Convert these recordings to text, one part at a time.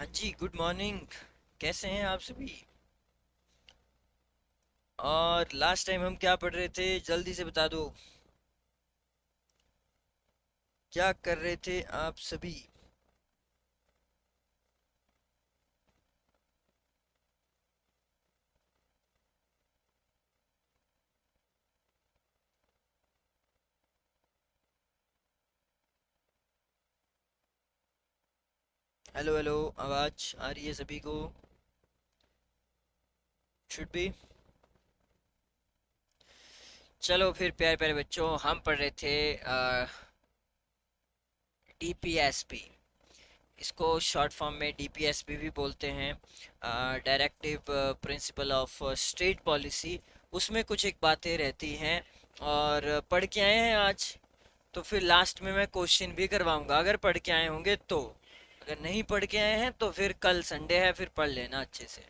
हाँ जी, good morning. कैसे हैं आप सभी? और लास्ट टाइम हम क्या पढ़ रहे थे, जल्दी से बता दो। क्या कर रहे थे आप सभी? हेलो हेलो, आवाज आ रही है सभी को? Should be. चलो फिर प्यारे प्यारे बच्चों, हम पढ़ रहे थे डीपीएसपी। इसको शॉर्ट फॉर्म में डीपीएसपी भी बोलते हैं, directive principle of state policy. उसमें कुछ एक बातें रहती हैं और पढ़ के आए हैं आज। तो फिर लास्ट में मैं क्वेश्चन भी करवाऊंगा अगर पढ़ के आए होंगे तो। अगर नहीं पढ़ के आए हैं तो फिर कल संडे है, फिर पढ़ लेना अच्छे से,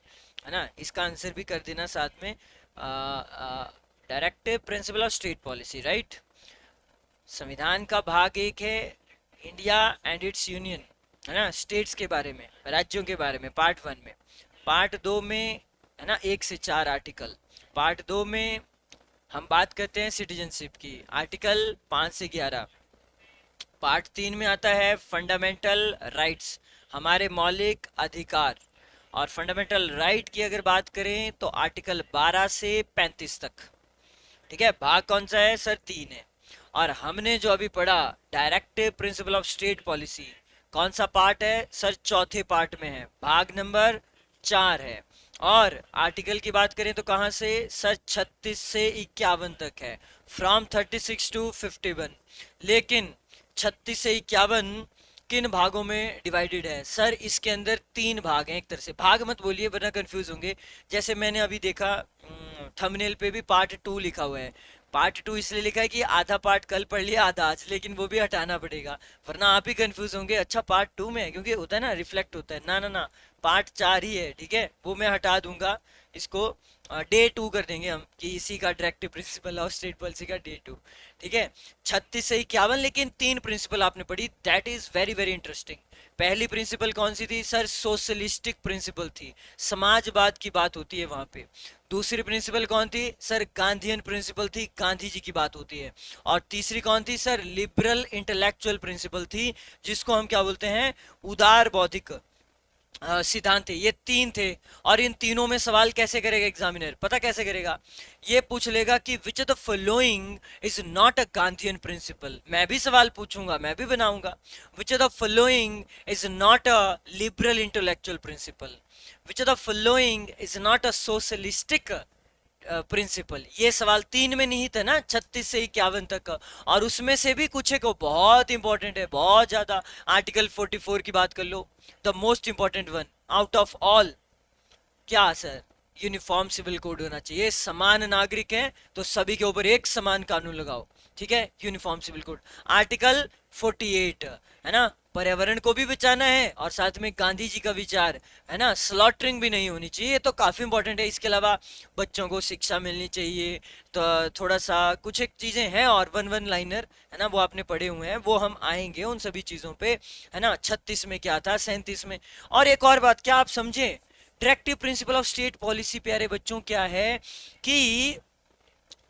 है ना। इसका आंसर भी कर देना साथ में। Directive principle of state policy, right. संविधान का भाग एक है इंडिया एंड इट्स यूनियन, है ना। स्टेट्स के बारे में, राज्यों के बारे में पार्ट वन में। पार्ट दो में, है ना, 1 से 4 आर्टिकल। पार्ट दो में हम बात करते हैं सिटीजनशिप की, आर्टिकल 5 से 11। पार्ट तीन में आता है फंडामेंटल राइट्स, हमारे मौलिक अधिकार। और फंडामेंटल राइट की अगर बात करें तो आर्टिकल 12 से 35 तक। ठीक है, भाग कौन सा है सर? तीन है। और हमने जो अभी पढ़ा directive principle of state policy, कौन सा पार्ट है सर? चौथे पार्ट में है, भाग नंबर 4 है। और आर्टिकल की बात करें तो कहां से सर? 36 से 51 तक है, फ्रॉम 36 to 51। लेकिन 36 से 51 किन भागों में डिवाइडेड है सर? इसके अंदर तीन भाग हैं। एक तरह से भाग मत बोलिए वरना कंफ्यूज होंगे। जैसे मैंने अभी देखा थंबनेल पे भी पार्ट टू लिखा हुआ है। पार्ट टू इसलिए लिखा है कि आधा पार्ट कल पढ़ लिया, आधा आज, लेकिन वो भी हटाना पड़ेगा वरना आप ही कंफ्यूज होंगे। अच्छा पार्ट टू में है, क्योंकि होता है ना, रिफ्लेक्ट होता है। ना ना ना, पार्ट 4 ही है, ठीक है, वो मैं हटा दूंगा। इसको डे टू कर देंगे हम, कि इसी का directive principle of state policy का डे टू। ठीक है, 36 से 51। लेकिन तीन प्रिंसिपल आपने पढ़ी, that is very very interesting. पहली प्रिंसिपल कौन सी थी सर? सोशलिस्टिक प्रिंसिपल थी, समाजवाद की बात होती है वहां पे। दूसरी प्रिंसिपल कौन थी सर? गांधीयन प्रिंसिपल थी, गांधी जी की बात होती है। और तीसरी कौन थी सर? लिबरल इंटेलेक्चुअल प्रिंसिपल थी, जिसको हम क्या बोलते हैं? उदार बौद्धिक सिद्धांत थे। ये तीन थे। और इन तीनों में सवाल कैसे करेगा एग्जामिनर? पता कैसे करेगा? ये पूछ लेगा कि which of the following is not a Gandhian principle. मैं भी सवाल पूछूंगा, मैं भी बनाऊंगा। Which of the following is not a liberal intellectual principle? Which of the following is not a socialistic principle? ये सवाल तीन में निहित है ना, 36 से 51 तक का। और उसमें से भी कुछ एक बहुत इंपॉर्टेंट है, बहुत ज्यादा। आर्टिकल 44 की बात कर लो, the most important one out of all. क्या सर? यूनिफॉर्म सिविल कोड होना चाहिए। समान नागरिक हैं तो सभी के ऊपर एक समान कानून लगाओ। ठीक है, यूनिफॉर्म सिविल कोड। आर्टिकल 48, है ना, पर्यावरण को भी बचाना है और साथ में गांधी जी का विचार, है ना, स्लॉटरिंग भी नहीं होनी चाहिए। ये तो काफी इंपॉर्टेंट है। इसके अलावा बच्चों को शिक्षा मिलनी चाहिए। तो थोड़ा सा कुछ एक चीजें हैं और वन वन लाइनर, है ना, वो आपने पढ़े हुए हैं, वो हम आएंगे उन सभी चीजों पे, है ना। 36 में क्या था, 37 में। और एक और बात, क्या आप समझे directive principle of state policy प्यारे बच्चों क्या है? कि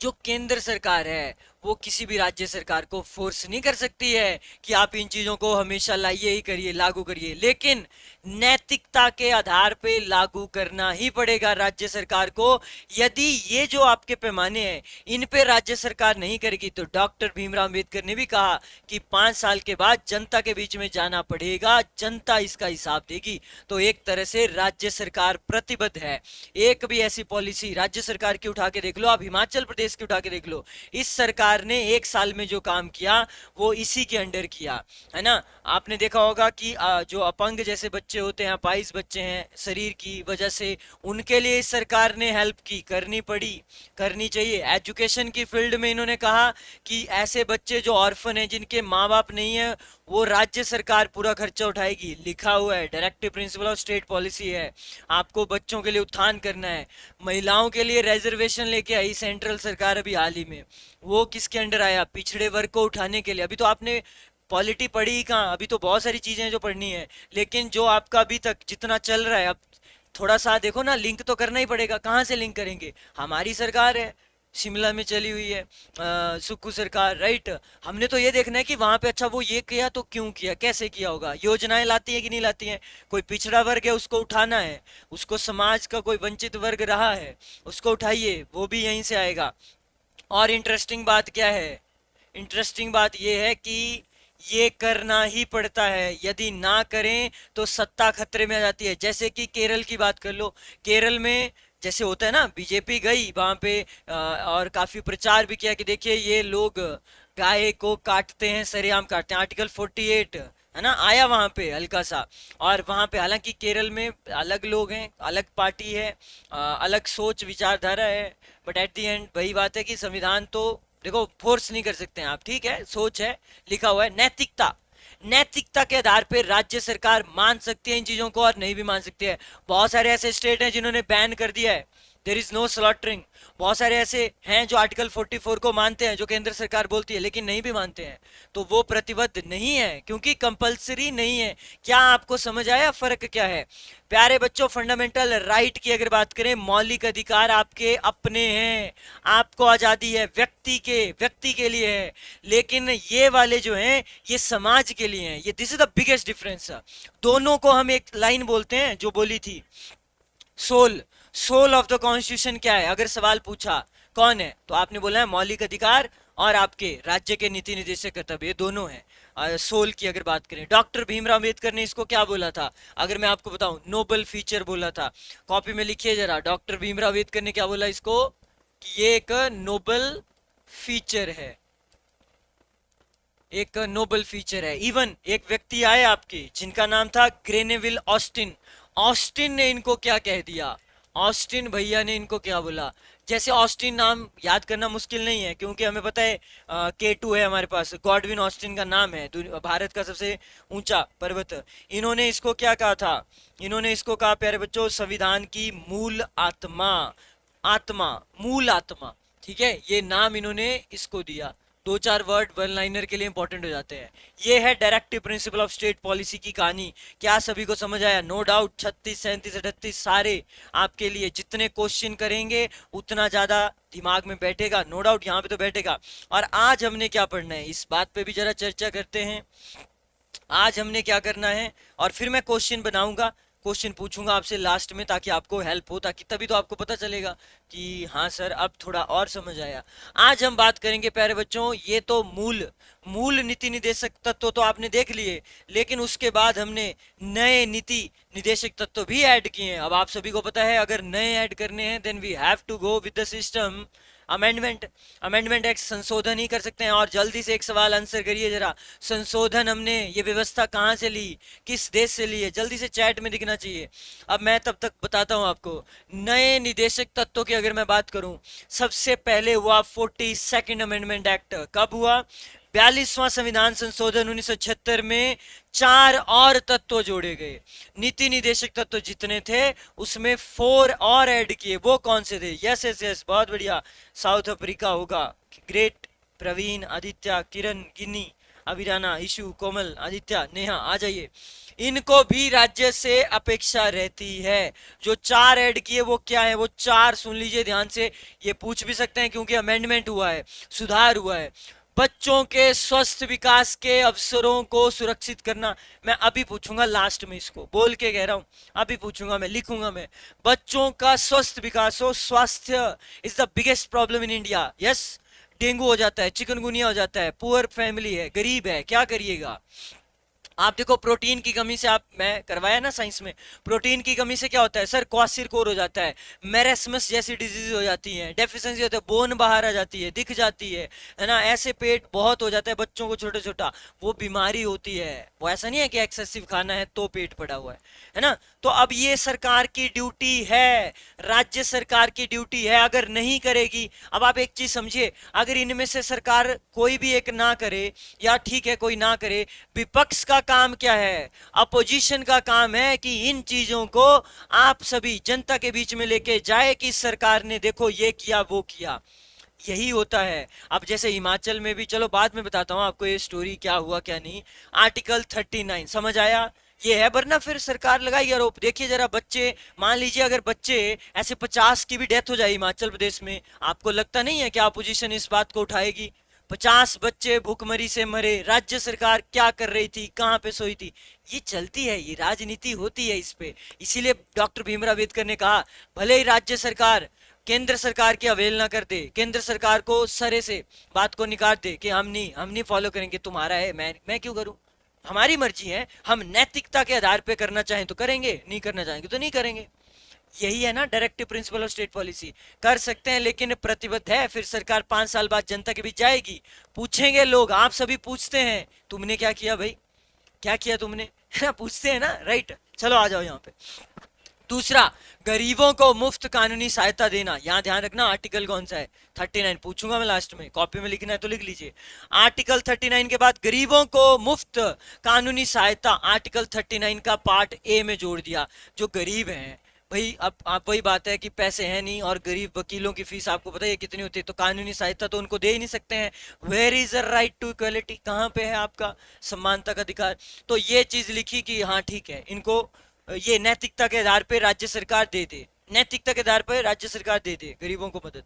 जो केंद्र सरकार है वो किसी भी राज्य सरकार को फोर्स नहीं कर सकती है कि आप इन चीजों को हमेशा लाइए ही करिए, लागू करिए। लेकिन नैतिकता के आधार पे लागू करना ही पड़ेगा राज्य सरकार को। यदि ये जो आपके पैमाने हैं इन पे राज्य सरकार नहीं करेगी तो डॉक्टर भीमराव अंबेडकर ने भी कहा कि 5 साल के बाद जनता के बीच में जाना पड़ेगा, जनता इसका हिसाब देगी। तो एक तरह से राज्य सरकार प्रतिबद्ध है। एक भी ऐसी पॉलिसी राज्य सरकार की उठा के देख लो, आप हिमाचल प्रदेश की उठा के देख लो, इस सरकार ने 1 साल में जो काम किया वो इसी के अंडर किया, है ना। आपने देखा होगा कि जो अपंग जैसे बच्चे होते हैं, अपाहिज बच्चे हैं शरीर की वजह से, उनके लिए इस सरकार ने हेल्प की, करनी पड़ी, करनी चाहिए। एजुकेशन की फील्ड में इन्होंने कहा कि ऐसे बच्चे जो ऑर्फन हैं, जिनके माँ बाप नहीं है, वो राज्य सरकार पूरा खर्चा उठाएगी। लिखा हुआ है, directive principle of state policy है। आपको बच्चों के लिए उत्थान करना है। महिलाओं के लिए रिजर्वेशन लेके आई सेंट्रल सरकार अभी हाल ही में, वो किसके अंडर आया? पिछड़े वर्ग को उठाने के लिए। अभी तो आपने पॉलिटी पढ़ी ही कहाँ, अभी तो बहुत सारी चीजें हैं जो पढ़नी है, लेकिन जो आपका अभी तक जितना चल रहा है, अब थोड़ा सा देखो ना, लिंक तो करना ही पड़ेगा। कहाँ से लिंक करेंगे? हमारी सरकार है, शिमला में चली हुई है सुक्खू सरकार, राइट। हमने तो ये देखना है कि वहां पे अच्छा वो ये किया तो क्यों किया, कैसे किया होगा, योजनाएं लाती है कि नहीं लाती है, कोई पिछड़ा वर्ग है उसको उठाना है, उसको समाज का कोई वंचित वर्ग रहा है उसको उठाइए, वो भी यहीं से आएगा। और इंटरेस्टिंग बात क्या है? इंटरेस्टिंग बात यह है कि ये करना ही पड़ता है, यदि ना करें तो सत्ता खतरे में आ जाती है। जैसे कि केरल की बात कर लो, केरल में जैसे होता है ना, बीजेपी गई वहां पे और काफी प्रचार भी किया कि देखिए ये लोग गाय को काटते हैं, सरेआम काटते हैं, आर्टिकल 48 है ना, आया वहां पे हल्का सा। और वहां पे हालांकि केरल में अलग लोग हैं, अलग पार्टी है, अलग सोच विचारधारा है, बट एट दी एंड वही बात है कि संविधान तो देखो फोर्स नहीं कर सकते हैं आप, ठीक है, सोच है, लिखा हुआ है, नैतिकता, नैतिकता के आधार पर राज्य सरकार मान सकती है इन चीजों को और नहीं भी मान सकती है। बहुत सारे ऐसे स्टेट हैं जिन्होंने बैन कर दिया है, देर इज नो स्लॉटरिंग। बहुत सारे ऐसे हैं जो आर्टिकल 44 को मानते हैं, जो केंद्र सरकार बोलती है, लेकिन नहीं भी मानते हैं, तो वो प्रतिबद्ध नहीं है क्योंकि कंपलसरी नहीं है। क्या आपको समझ आया फर्क क्या है? प्यारे बच्चों, फंडामेंटल राइट की अगर बात करें, मौलिक अधिकार आपके अपने हैं, आपको आजादी है, व्यक्ति के लिए है, लेकिन ये वाले जो हैं ये समाज के लिए हैं। ये this is the biggest difference. दोनों को हम एक लाइन बोलते हैं जो बोली थी, soul, soul of the constitution क्या है? अगर सवाल पूछा कौन है, तो आपने बोला है मौलिक अधिकार और आपके राज्य के नीति निर्देशक कर्तव्य, ये दोनों है सोल की अगर बात करें। डॉक्टर भीमराव अम्बेडकर ने इसको क्या बोला था? अगर मैं आपको बताऊं, नोबल फीचर बोला था। कॉपी में लिखिए जरा, डॉक्टर भीमराव अम्बेडकर ने क्या बोला इसको, कि ये एक नोबल फीचर है, एक नोबल फीचर है। इवन एक व्यक्ति आए आपके जिनका नाम था ग्रेनेविल ऑस्टिन, ऑस्टिन ने इनको क्या कह दिया, ऑस्टिन भैया ने इनको क्या बोला? जैसे ऑस्टिन नाम याद करना मुश्किल नहीं है क्योंकि हमें पता है K2 है हमारे पास, गॉडविन ऑस्टिन का नाम है, भारत का सबसे ऊंचा पर्वत। इन्होंने इसको क्या कहा था? इन्होंने इसको कहा प्यारे बच्चों, संविधान की मूल आत्मा, आत्मा, मूल आत्मा, ठीक है, ये नाम इन्होंने इसको दिया। दो चार वर्ड वन लाइनर के लिए इंपॉर्टेंट हो जाते हैं। ये है directive principle of state policy की कहानी। क्या सभी को समझ आया? नो डाउट 36 37 38 सारे आपके लिए, जितने क्वेश्चन करेंगे उतना ज्यादा दिमाग में बैठेगा, नो डाउट यहाँ पे तो बैठेगा। और आज हमने क्या पढ़ना है, इस बात पे भी जरा चर्चा करते हैं। आज हमने क्या करना है, और फिर मैं क्वेश्चन बनाऊंगा, क्वेश्चन पूछूंगा आपसे लास्ट में, ताकि आपको हेल्प हो, ताकि तभी तो आपको पता चलेगा कि हाँ सर अब थोड़ा और समझ आया। आज हम बात करेंगे प्यारे बच्चों, ये तो मूल मूल नीति निदेशक तत्व तो आपने देख लिए, लेकिन उसके बाद हमने नए नीति निदेशक तत्व भी ऐड किए हैं। अब आप सभी को पता है अगर नए ऐड करने हैं then we have to go with the system amendment, amendment act, संशोधन ही कर सकते हैं। और जल्दी से एक सवाल आंसर करिए जरा, संशोधन हमने ये व्यवस्था कहाँ से ली, किस देश से ली है? जल्दी से चैट में दिखना चाहिए। अब मैं तब तक बताता हूँ आपको। नए निदेशक तत्वों की अगर मैं बात करूं, सबसे पहले हुआ 42nd अमेंडमेंट एक्ट। कब हुआ? 42वां संविधान संशोधन 1976 में 4 और तत्व जोड़े गए। नीति निदेशक तत्व जितने थे उसमें 4 और ऐड किए। वो कौन से थे? यस यस यस, बहुत बढ़िया, साउथ अफ्रीका होगा, ग्रेट, प्रवीण, आदित्य, किरण, गिन्नी, अभिराना, इशु, कोमल, आदित्य, नेहा, आ जाइए। इनको भी राज्य से अपेक्षा रहती है। जो 4 ऐड किए वो क्या है? वो 4 सुन लीजिए ध्यान से, ये पूछ भी सकते हैं क्योंकि अमेंडमेंट हुआ है, सुधार हुआ है। बच्चों के स्वस्थ विकास के अवसरों को सुरक्षित करना। मैं अभी पूछूंगा लास्ट में, इसको बोल के कह रहा हूं, अभी पूछूंगा मैं, लिखूंगा मैं। बच्चों का स्वस्थ विकास हो, स्वास्थ्य is the biggest problem in India. Yes, dengue हो जाता है, चिकनगुनिया हो जाता है, पुअर फैमिली है, गरीब है, क्या करिएगा? आप देखो प्रोटीन की कमी से, आप मैं करवाया ना साइंस में, प्रोटीन की कमी से क्या होता है सर? क्वासिरकोर हो जाता है, मेरेस्मस जैसी डिजीज हो जाती है, डेफिशिएंसी होता है, बोन बाहर आ जाती है, दिख जाती है ना, ऐसे पेट बहुत हो जाता है बच्चों को छोटा छोटा, वो बीमारी होती है। वो ऐसा नहीं है कि एक्सेसिव खाना है तो पेट पड़ा हुआ है ना। तो अब ये सरकार की ड्यूटी है, राज्य सरकार की ड्यूटी है, अगर नहीं करेगी। अब आप एक चीज समझिए, अगर इनमें से सरकार कोई भी एक ना करे, या ठीक है कोई ना करे, विपक्ष का काम क्या है? अपोजिशन का काम है कि इन चीजों को आप सभी जनता के बीच में लेके जाए कि सरकार ने देखो ये किया वो किया। यही होता है। अब जैसे हिमाचल में भी, चलो बाद में बताता हूँ आपको ये स्टोरी क्या हुआ क्या नहीं। आर्टिकल 39 समझ आया, ये है। वरना फिर सरकार लगाई आरोप। देखिए जरा, बच्चे, मान लीजिए अगर बच्चे ऐसे 50 की भी डेथ हो जाए हिमाचल प्रदेश में, आपको लगता नहीं है कि अपोजिशन इस बात को उठाएगी? 50 बच्चे भूखमरी से मरे, राज्य सरकार क्या कर रही थी, कहाँ पे सोई थी? ये चलती है, ये राजनीति होती है इस पे। इसीलिए डॉक्टर भीमराव अम्बेडकर ने कहा, भले ही राज्य सरकार केंद्र सरकार की अवहेलना कर दे, केंद्र सरकार को सरे से बात को निकाल दे कि हम नहीं फॉलो करेंगे, तुम्हारा है, मैं क्यों करूं, हमारी मर्जी है, हम नैतिकता के आधार पे करना चाहें तो करेंगे, नहीं करना चाहेंगे तो नहीं करेंगे। यही है ना directive principle of state policy. कर सकते हैं लेकिन प्रतिबद्ध है। फिर सरकार 5 साल बाद जनता के बीच जाएगी, पूछेंगे लोग, आप सभी पूछते हैं तुमने क्या किया भाई, क्या किया तुमने, है ना, पूछते हैं ना, राइट। चलो आ जाओ यहाँ पे। दूसरा, गरीबों को मुफ्त कानूनी सहायता देना। यहां ध्यान रखना आर्टिकल कौन सा है, 39। पूछूंगा मैं लास्ट में, कॉपी में लिखना है तो लिख लीजिए। आर्टिकल 39 के बाद गरीबों को मुफ्त कानूनी सहायता, आर्टिकल 39 का पार्ट ए में जोड़ दिया। जो गरीब हैं भाई, अब आप वही बात है कि पैसे हैं नहीं, और गरीब वकीलों की फीस आपको पता है कितनी होती है, तो कानूनी सहायता तो उनको दे ही नहीं सकते हैं। Where is the right to equality, कहाँ पे है आपका समानता का अधिकार? तो ये चीज लिखी कि हाँ ठीक है, इनको ये नैतिकता के आधार पे राज्य सरकार दे दे, नैतिकता के आधार पर राज्य सरकार दे दे गरीबों को मदद।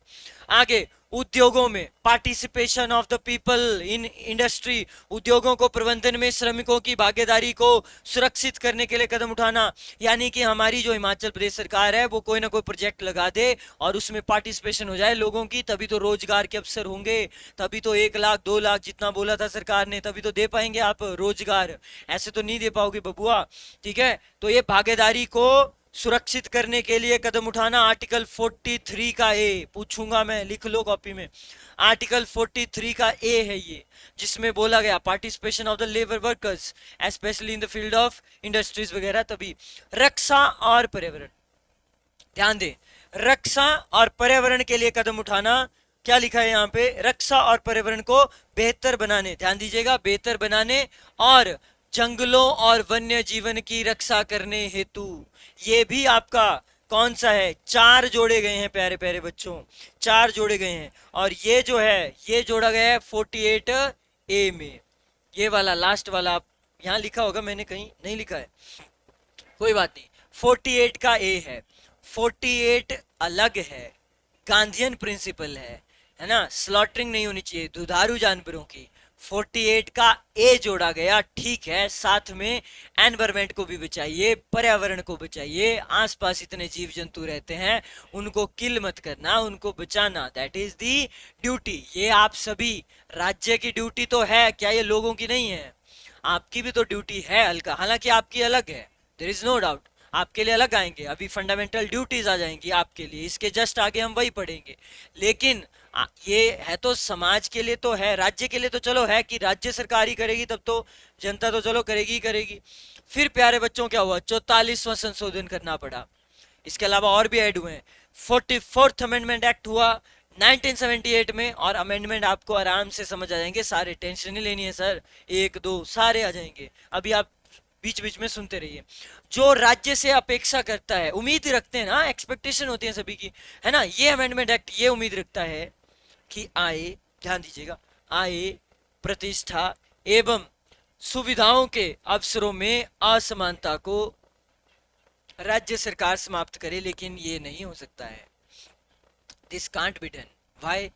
आगे, उद्योगों में participation of the people in industry, उद्योगों को प्रबंधन में श्रमिकों की भागीदारी को सुरक्षित करने के लिए कदम उठाना। यानी कि हमारी जो हिमाचल प्रदेश सरकार है वो कोई ना कोई प्रोजेक्ट लगा दे और उसमें पार्टिसिपेशन हो जाए लोगों की, तभी तो रोजगार के अवसर होंगे, तभी तो 1 लाख 2 लाख जितना बोला था सरकार ने, तभी तो दे पाएंगे आप रोजगार, ऐसे तो नहीं दे पाओगे बबुआ। ठीक है, तो ये भागीदारी को सुरक्षित करने के लिए कदम उठाना, आर्टिकल 43 का ए, पूछूंगा मैं, लिख लो कॉपी में। आर्टिकल 43 का ए है ये, जिसमें बोला गया participation of the labour workers specially in the field of industries वगैरह। तभी रक्षा और पर्यावरण, ध्यान दें, रक्षा और पर्यावरण के लिए कदम उठाना। क्या लिखा है यहाँ पे, रक्षा और पर्यावरण को बेहतर बनाने, ध्यान दीजिएगा, बेहतर बनाने और जंगलों और वन्य जीवन की रक्षा करने हेतु। ये भी आपका कौन सा है, 4 जोड़े गए हैं प्यारे प्यारे बच्चों, 4 जोड़े गए हैं। और ये जो है ये जोड़ा गया है 48 ए में, ये वाला लास्ट वाला, आप यहाँ लिखा होगा, मैंने कहीं नहीं लिखा है, कोई बात नहीं, 48 का ए है। 48 अलग है, गांधीयन प्रिंसिपल है ना, स्लॉटरिंग नहीं होनी चाहिए दुधारू जानवरों की। 48 का ए जोड़ा गया, ठीक है, साथ में एनवायरमेंट को भी बचाइए, पर्यावरण को बचाइए, आसपास इतने जीव जंतु रहते हैं, उनको किल मत करना, उनको बचाना, दैट इज दी ड्यूटी। ये आप सभी, राज्य की ड्यूटी तो है, क्या ये लोगों की नहीं है? आपकी भी तो ड्यूटी है हल्का, हालांकि आपकी अलग है, देयर इज नो डाउट, आपके लिए अलग आएंगे, अभी फंडामेंटल ड्यूटीज आ जाएंगी आपके लिए, इसके जस्ट आगे हम वही पढ़ेंगे। लेकिन ये है तो समाज के लिए तो है, राज्य के लिए तो चलो है कि राज्य सरकार ही करेगी, तब तो जनता तो चलो करेगी ही करेगी। फिर प्यारे बच्चों क्या हुआ, 44वां संशोधन करना पड़ा, इसके अलावा और भी ऐड हुए हैं। 44th अमेंडमेंट एक्ट हुआ 1978 में, और अमेंडमेंट आपको आराम से समझ आ जाएंगे सारे, टेंशन नहीं लेनी है सर, 1 2 सारे आ जाएंगे, अभी आप बीच बीच में सुनते रहिए। जो राज्य से अपेक्षा करता है, उम्मीद रखते हैं ना, एक्सपेक्टेशन होती है सभी की, है ना, ये अमेंडमेंट एक्ट ये उम्मीद रखता है कि आय, ध्यान दीजिएगा, आय, प्रतिष्ठा एवं सुविधाओं के अवसरों में असमानता को राज्य सरकार समाप्त करे। लेकिन ये नहीं हो सकता है, this can't be done, why?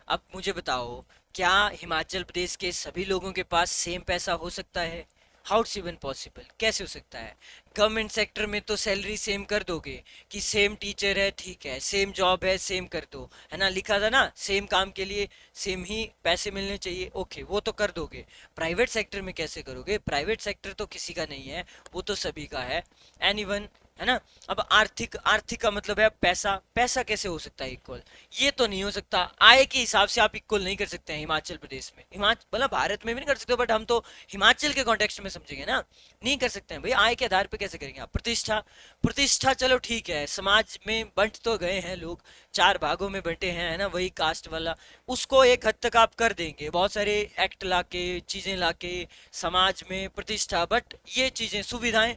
अब मुझे बताओ, क्या हिमाचल प्रदेश के सभी लोगों के पास सेम पैसा हो सकता है? हाउ इट्स इवन पॉसिबल, कैसे हो सकता है? गवर्नमेंट सेक्टर में तो सैलरी सेम कर दोगे कि सेम टीचर है, ठीक है, सेम जॉब है, सेम कर दो, है ना, लिखा था ना, सेम काम के लिए सेम ही पैसे मिलने चाहिए, ओके, वो तो कर दोगे। प्राइवेट सेक्टर में कैसे करोगे? प्राइवेट सेक्टर तो किसी का नहीं है, वो तो सभी का है, एनीवन, है ना। अब आर्थिक, आर्थिक का मतलब है पैसा, पैसा कैसे हो सकता है इक्वल? ये तो नहीं हो सकता, आय के हिसाब से आप इक्वल नहीं कर सकते हैं हिमाचल प्रदेश में, हिमाचल मतलब भारत में भी नहीं कर सकते, बट हम तो हिमाचल के कॉन्टेक्स्ट में समझेंगे ना, नहीं कर सकते हैं भाई, आय के आधार पे कैसे करेंगे आप? प्रतिष्ठा, प्रतिष्ठा चलो ठीक है, समाज में बंट तो गए हैं लोग, 4 भागों में बंटे हैं, है ना, वही कास्ट वाला, उसको एक हद तक आप कर देंगे, बहुत सारे एक्ट लाके, चीजें लाके समाज में प्रतिष्ठा, बट ये चीजें, सुविधाएं,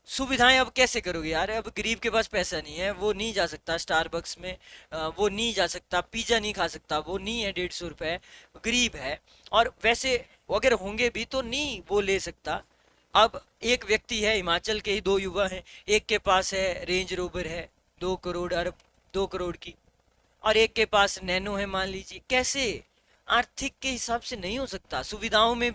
सुविधाएं अब कैसे करोगे यार? अब गरीब के पास पैसा नहीं है, वो नहीं जा सकता स्टारबक्स में, वो नहीं जा सकता, पिज्जा नहीं खा सकता, वो नहीं है 150 रुपए, गरीब है। और वैसे अगर होंगे भी तो नहीं वो ले सकता। अब एक व्यक्ति है, हिमाचल के ही दो युवा हैं, एक के पास है रेंज रोवर है 2 करोड़ अरब 2 करोड़ की, और एक के पास नैनो है, मान लीजिए। कैसे? आर्थिक के हिसाब से नहीं हो सकता। सुविधाओं में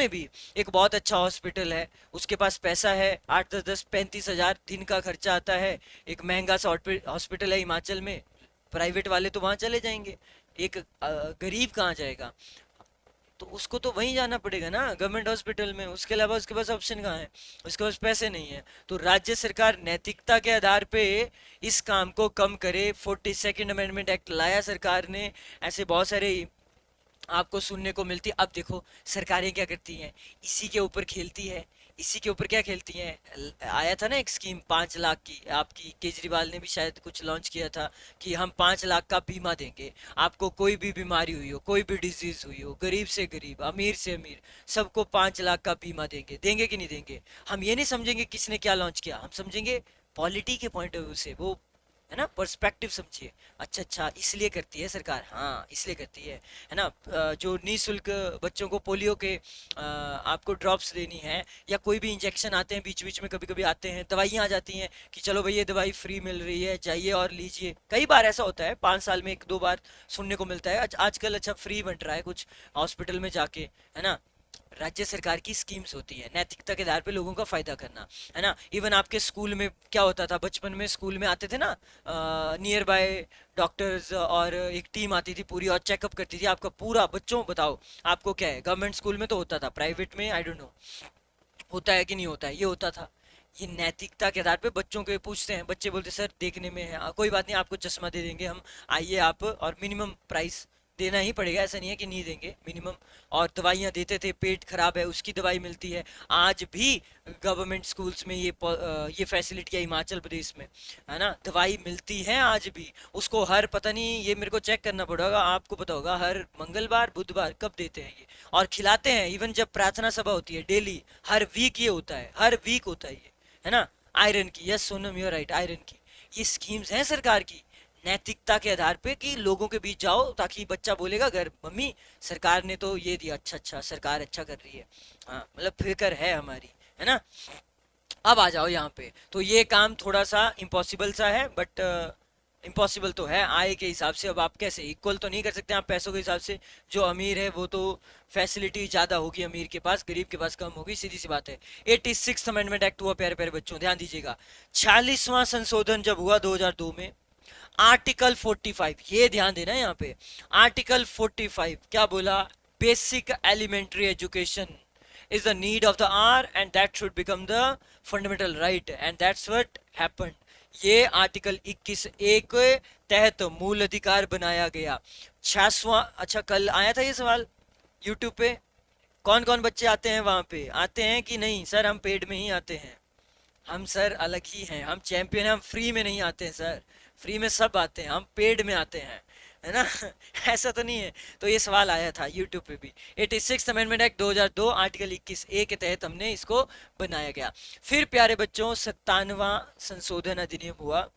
भी एक बहुत अच्छा हॉस्पिटल है, उसके पास पैसा है, 8 10 10 35 हजार दिन का खर्चा आता है। एक महंगा सा हॉस्पिटल है हिमाचल में, प्राइवेट वाले तो वहां चले जाएंगे, एक गरीब कहाँ जाएगा? तो उसको तो वहीं जाना पड़ेगा ना, गवर्नमेंट हॉस्पिटल में। उसके अलावा उसके पास ऑप्शन कहाँ है? उसके पास पैसे नहीं है। तो राज्य सरकार नैतिकता के आधार पे इस काम को कम करे। 42nd अमेंडमेंट एक्ट लाया सरकार ने। ऐसे बहुत सारे आपको सुनने को मिलती है। अब देखो सरकारें क्या करती हैं, इसी के ऊपर खेलती है। इसी के ऊपर क्या खेलती हैं, आया था ना एक स्कीम 5 लाख की, आपकी केजरीवाल ने भी शायद कुछ लॉन्च किया था कि हम 5 लाख का बीमा देंगे। आपको कोई भी बीमारी हुई हो, कोई भी डिजीज हुई हो, गरीब से गरीब, अमीर से अमीर, सबको 5 लाख का बीमा देंगे। देंगे कि नहीं देंगे? हम ये नहीं समझेंगे किसने क्या लॉन्च किया, हम समझेंगे पॉलिटी के पॉइंट ऑफ व्यू से, वो है ना, पर्सपेक्टिव समझिए। अच्छा अच्छा, इसलिए करती है सरकार, हाँ इसलिए करती है ना। जो निःशुल्क बच्चों को पोलियो के आपको ड्रॉप्स देनी है, या कोई भी इंजेक्शन आते हैं बीच बीच में, कभी कभी आते हैं, दवाइयाँ आ जाती हैं कि चलो भाई ये दवाई फ्री मिल रही है, जाइए और लीजिए। कई बार ऐसा होता है, 5 साल में 1 2 बार सुनने को मिलता है। आजकल अच्छा फ्री बंट रहा है कुछ हॉस्पिटल में जाके, है ना। राज्य सरकार की स्कीम्स होती है नैतिकता के आधार पे लोगों का फायदा करना, है ना। इवन आपके स्कूल में क्या होता था, बचपन में स्कूल में आते थे ना नियर बाय डॉक्टर्स, और एक टीम आती थी पूरी और चेकअप करती थी आपका पूरा। बच्चों बताओ आपको क्या है, गवर्नमेंट स्कूल में तो होता था, प्राइवेट में आई डोंट नो होता है कि नहीं होता है, ये होता था। ये नैतिकता के आधार पे बच्चों के पूछते हैं, बच्चे बोलते सर देखने में है, कोई बात नहीं आपको चश्मा दे देंगे हम, आइए आप, और मिनिमम प्राइस देना ही पड़ेगा, ऐसा नहीं है कि नहीं देंगे, मिनिमम। और दवाइयाँ देते थे, पेट खराब है उसकी दवाई मिलती है। आज भी गवर्नमेंट स्कूल्स में ये फैसिलिटी है हिमाचल प्रदेश में, है ना, दवाई मिलती है आज भी। उसको हर, पता नहीं, ये मेरे को चेक करना पड़ेगा, आपको पता होगा, हर मंगलवार बुधवार कब देते हैं ये, और खिलाते हैं। इवन जब प्रार्थना सभा होती है डेली, हर वीक ये होता है, हर वीक होता है ये, है ना। आयरन की, yes Sonam you right, iron की ये स्कीम्स हैं सरकार की, नैतिकता के आधार पे कि लोगों के बीच जाओ, ताकि बच्चा बोलेगा घर, मम्मी सरकार ने तो ये दिया, अच्छा अच्छा सरकार अच्छा कर रही है, हाँ मतलब फिक्र है हमारी, है ना। अब आ जाओ यहाँ पे, तो ये काम थोड़ा सा इम्पॉसिबल सा है, बट इम्पॉसिबल तो है आय के हिसाब से। अब आप कैसे इक्वल तो नहीं कर सकते आप पैसों के हिसाब से, जो अमीर है वो तो फैसिलिटी ज़्यादा होगी अमीर के पास, गरीब के पास कम होगी, सीधी सी बात है। 86th अमेंडमेंट एक्ट हुआ प्यारे प्यारे बच्चों, ध्यान दीजिएगा। 46वां संशोधन जब हुआ 2002 में, आर्टिकल 45, ये ध्यान देना है यहाँ पे, आर्टिकल 45 क्या बोला, basic elementary education is the need of the hour and that should become the fundamental right and that's what happened। ये आर्टिकल 21 एक के तहत मूल अधिकार बनाया गया। 66वां, अच्छा कल आया था ये सवाल यूट्यूब पे, कौन कौन बच्चे आते हैं वहां पे, आते हैं कि नहीं? सर हम पेड में ही आते हैं, हम सर अलग ही हैं, हम चैंपियन हैं, हम फ्री में नहीं आते हैं सर, फ्री में सब आते हैं, हम पेड में आते हैं, है ना। ऐसा तो नहीं है। तो ये सवाल आया था यूट्यूब पे भी। 86th amendment act 2002 article 21A के तहत हमने इसको बनाया गया। फिर प्यारे बच्चों 57वां संशोधन अधिनियम हुआ,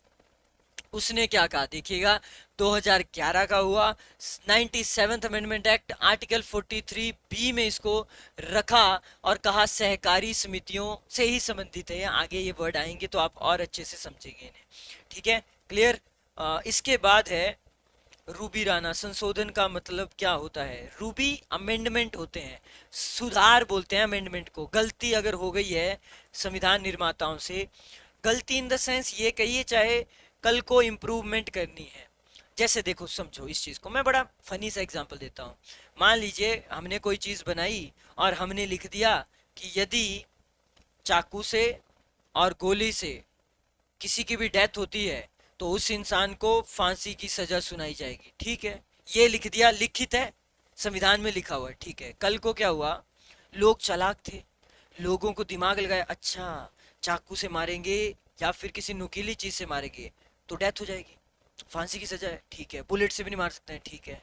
उसने क्या कहा देखिएगा, 2011 का हुआ। 97th amendment act article 43B में इसको रखा और कहा सहकारी समितियों से ही संबंधित है। आगे ये वर्ड आएंगे तो आप और अच्छे से समझेंगे इन्हें, ठीक है, क्लियर। इसके बाद है रूबी राणा संशोधन। का मतलब क्या होता है? रूबी अमेंडमेंट होते हैं, सुधार बोलते हैं अमेंडमेंट को। गलती अगर हो गई है संविधान निर्माताओं से, गलती इन द सेंस ये कहिए चाहे कल को इम्प्रूवमेंट करनी है। जैसे देखो समझो इस चीज को, मैं बड़ा फनी सा एग्जांपल देता हूँ। मान लीजिए हमने कोई चीज बनाई और हमने लिख दिया कि यदि चाकू से और गोली से किसी की भी डेथ होती है तो उस इंसान को फांसी की सजा सुनाई जाएगी, ठीक है, ये लिख दिया, लिखित है, संविधान में लिखा हुआ है, ठीक है। कल को क्या हुआ, लोग चालाक थे, लोगों को दिमाग लगाया, अच्छा चाकू से मारेंगे या फिर किसी नुकीली चीज से मारेंगे तो डेथ हो जाएगी, फांसी की सजा है, ठीक है, बुलेट से भी नहीं मार सकते हैं, ठीक है,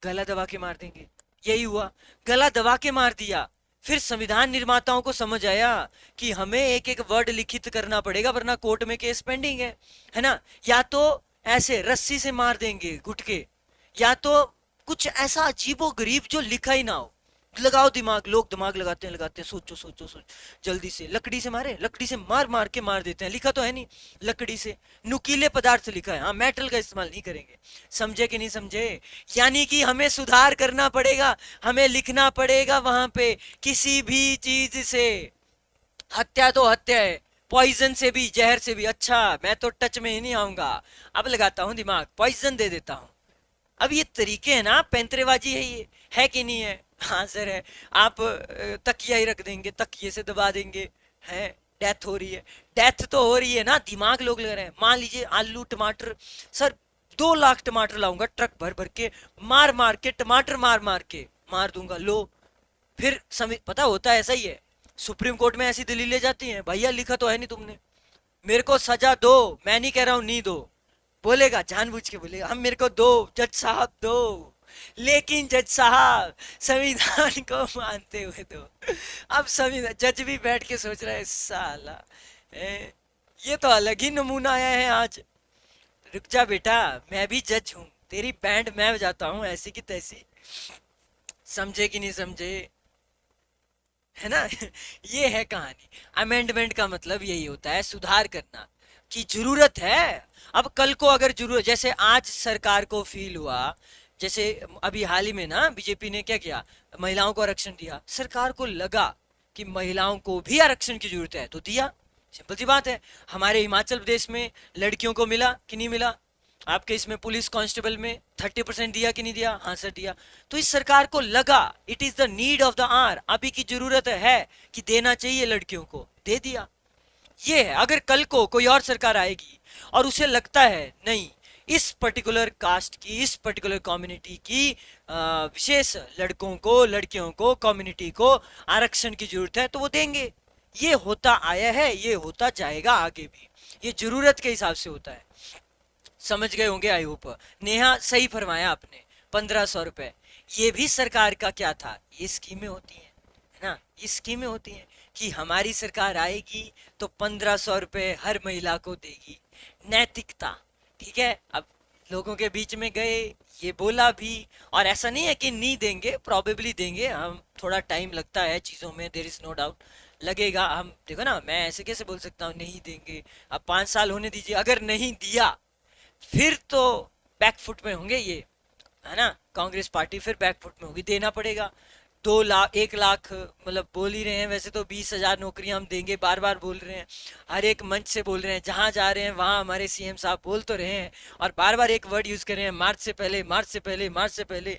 गला दबा के मार देंगे। यही हुआ, गला दबा के मार दिया, फिर संविधान निर्माताओं को समझ आया कि हमें एक एक वर्ड लिखित करना पड़ेगा वरना कोर्ट में केस पेंडिंग है ना। या तो ऐसे रस्सी से मार देंगे घुटके, या तो कुछ ऐसा अजीबो गरीब जो लिखा ही ना हो। लगाओ दिमाग, लोग दिमाग लगाते हैं, सोचो सोचो सोचो, जल्दी से लकड़ी से मारे, लकड़ी से मार मार के मार देते हैं, लिखा तो है नहीं, लकड़ी से नुकीले पदार्थ लिखा है, हाँ मेटल का इस्तेमाल नहीं करेंगे। समझे कि नहीं समझे? यानी कि हमें सुधार करना पड़ेगा, हमें लिखना पड़ेगा वहां पे किसी भी चीज से, हत्या तो हत्या है, पॉइजन से भी, जहर से भी। अच्छा मैं तो टच में ही नहीं आऊंगा, अब लगाता हूं दिमाग, पॉइजन दे देता हूं। अब ये तरीके हैं ना, पैंतरेबाजी है ये, है कि नहीं है? हाँ सर है। आप तकिया ही रख देंगे, तकिए से दबा देंगे, है डेथ हो रही है, डेथ तो हो रही है ना, दिमाग लोग लग रहे हैं। मान लीजिए आलू टमाटर, सर 2 लाख टमाटर लाऊंगा ट्रक भर भर के, मार मार के टमाटर मार मार के मार दूंगा, लो। फिर समय पता होता है ऐसा ही है, सुप्रीम कोर्ट में ऐसी दलीलें जाती हैं, भैया लिखा तो है नहीं तुमने, मेरे को सजा दो, मैं नहीं कह रहा हूं नहीं दो, बोलेगा जानबूझ के बोलेगा हम, मेरे को दो जज साहब दो, लेकिन जज साहब संविधान को मानते हुए दो। अब संविधान, जज भी बैठ के सोच रहा है साला, ये तो अलग ही नमूना आया है आज। रुक जा बेटा, मैं भी जज हूं, तेरी बैंड मैं बजाता हूं ऐसी की तैसी। समझे कि नहीं समझे? है ना। ये है कहानी। अमेंडमेंट का मतलब यही होता है, सुधार करना की जरूरत है। अब कल को अगर जरूरत, जैसे आज सरकार को फील हुआ, जैसे अभी हाल ही में ना बीजेपी ने क्या किया, महिलाओं को आरक्षण दिया, सरकार को लगा कि महिलाओं को भी आरक्षण की जरूरत है तो दिया, सिंपल सी बात है। हमारे हिमाचल प्रदेश में लड़कियों को मिला कि नहीं मिला? आपके इसमें पुलिस कांस्टेबल में 30% दिया कि नहीं दिया? हाँ सर दिया। तो इस सरकार को लगा it is the need of the hour, अभी की जरूरत है कि देना चाहिए लड़कियों को, दे दिया। ये है। अगर कल को कोई और सरकार आएगी और उसे लगता है नहीं, इस पर्टिकुलर कास्ट की, इस पर्टिकुलर कम्युनिटी की विशेष लड़कों को, लड़कियों को, कम्युनिटी को आरक्षण की जरूरत है, तो वो देंगे। ये होता आया है, ये होता जाएगा आगे भी, ये जरूरत के हिसाब से होता है। समझ गए होंगे आई होप। नेहा सही फरमाया आपने, 1500 रुपए, ये भी सरकार का क्या था, ये स्कीमें होती है ना, ये स्कीमें होती हैं कि हमारी सरकार आएगी तो 1500 रुपए हर महिला को देगी, नैतिकता। ठीक है, अब लोगों के बीच में गए, ये बोला भी, और ऐसा नहीं है कि नहीं देंगे, प्रॉबेबली देंगे, हम थोड़ा टाइम लगता है चीज़ों में, देर इज नो डाउट, लगेगा। हम देखो ना, मैं ऐसे कैसे बोल सकता हूँ नहीं देंगे, अब 5 साल होने दीजिए, अगर नहीं दिया फिर तो बैकफुट में होंगे ये, है ना, कांग्रेस पार्टी फिर बैकफुट में होगी, देना पड़ेगा। 2 लाख, 1 लाख, मतलब बोल ही रहे हैं, वैसे तो 20,000 नौकरियां हम देंगे, बार बार बोल रहे हैं, हर एक मंच से बोल रहे हैं, जहां जा रहे हैं वहां हमारे सीएम साहब बोल तो रहे हैं, और बार बार एक वर्ड यूज कर रहे हैं, मार्च से पहले, मार्च से पहले, मार्च से पहले।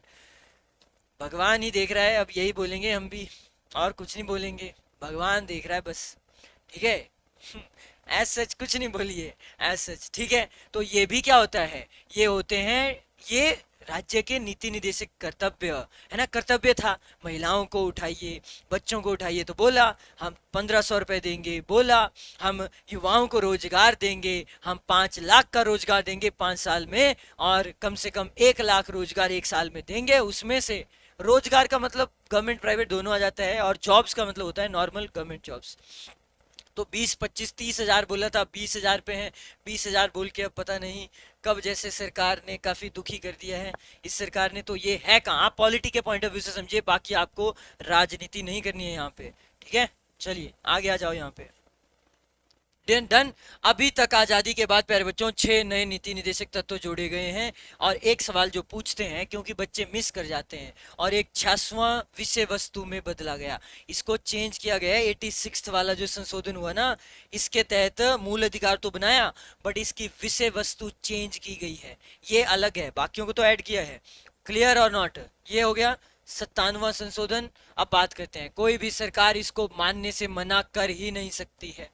भगवान ही देख रहा है, अब यही बोलेंगे हम भी, और कुछ नहीं बोलेंगे, भगवान देख रहा है बस। ठीक है। एज सच कुछ नहीं बोलिए, एज सच। ठीक है, तो ये भी क्या होता है, ये होते हैं, ये राज्य के नीति निदेशक कर्तव्य है ना, कर्तव्य था, महिलाओं को उठाइए, बच्चों को उठाइए, तो बोला हम 1500 रुपए देंगे, बोला हम युवाओं को रोजगार देंगे, हम 5 लाख का रोजगार देंगे 5 साल में, और कम से कम 1 लाख रोजगार 1 साल में देंगे। उसमें से रोजगार का मतलब गवर्नमेंट प्राइवेट दोनों आ जाता है, और जॉब्स का मतलब होता है नॉर्मल गवर्नमेंट जॉब्स। तो 20, 25, 30 हजार बोला था, 20,000 पे हैं, 20,000 बोल के अब पता नहीं कब, जैसे सरकार ने काफी दुखी कर दिया है इस सरकार ने। तो ये है कहाँ, आप पॉलिटी के पॉइंट ऑफ व्यू से समझिए, बाकी आपको राजनीति नहीं करनी है यहाँ पे। ठीक है, चलिए आगे आ जाओ यहाँ पे। Done done. अभी तक आजादी के बाद प्यारे बच्चों 6 नए नीति निदेशक तत्व जोड़े गए हैं, और एक सवाल जो पूछते हैं क्योंकि बच्चे मिस कर जाते हैं, और एक 66वां विषय वस्तु में बदला गया, इसको चेंज किया गया है। 86 वाला जो संशोधन हुआ ना, इसके तहत मूल अधिकार तो बनाया, बट इसकी विषय वस्तु चेंज की गई है, ये अलग है, बाकियों को तो ऐड किया है। क्लियर और नॉट? ये हो गया 97वां संशोधन। अब बात करते हैं, कोई भी सरकार इसको मानने से मना कर ही नहीं सकती है।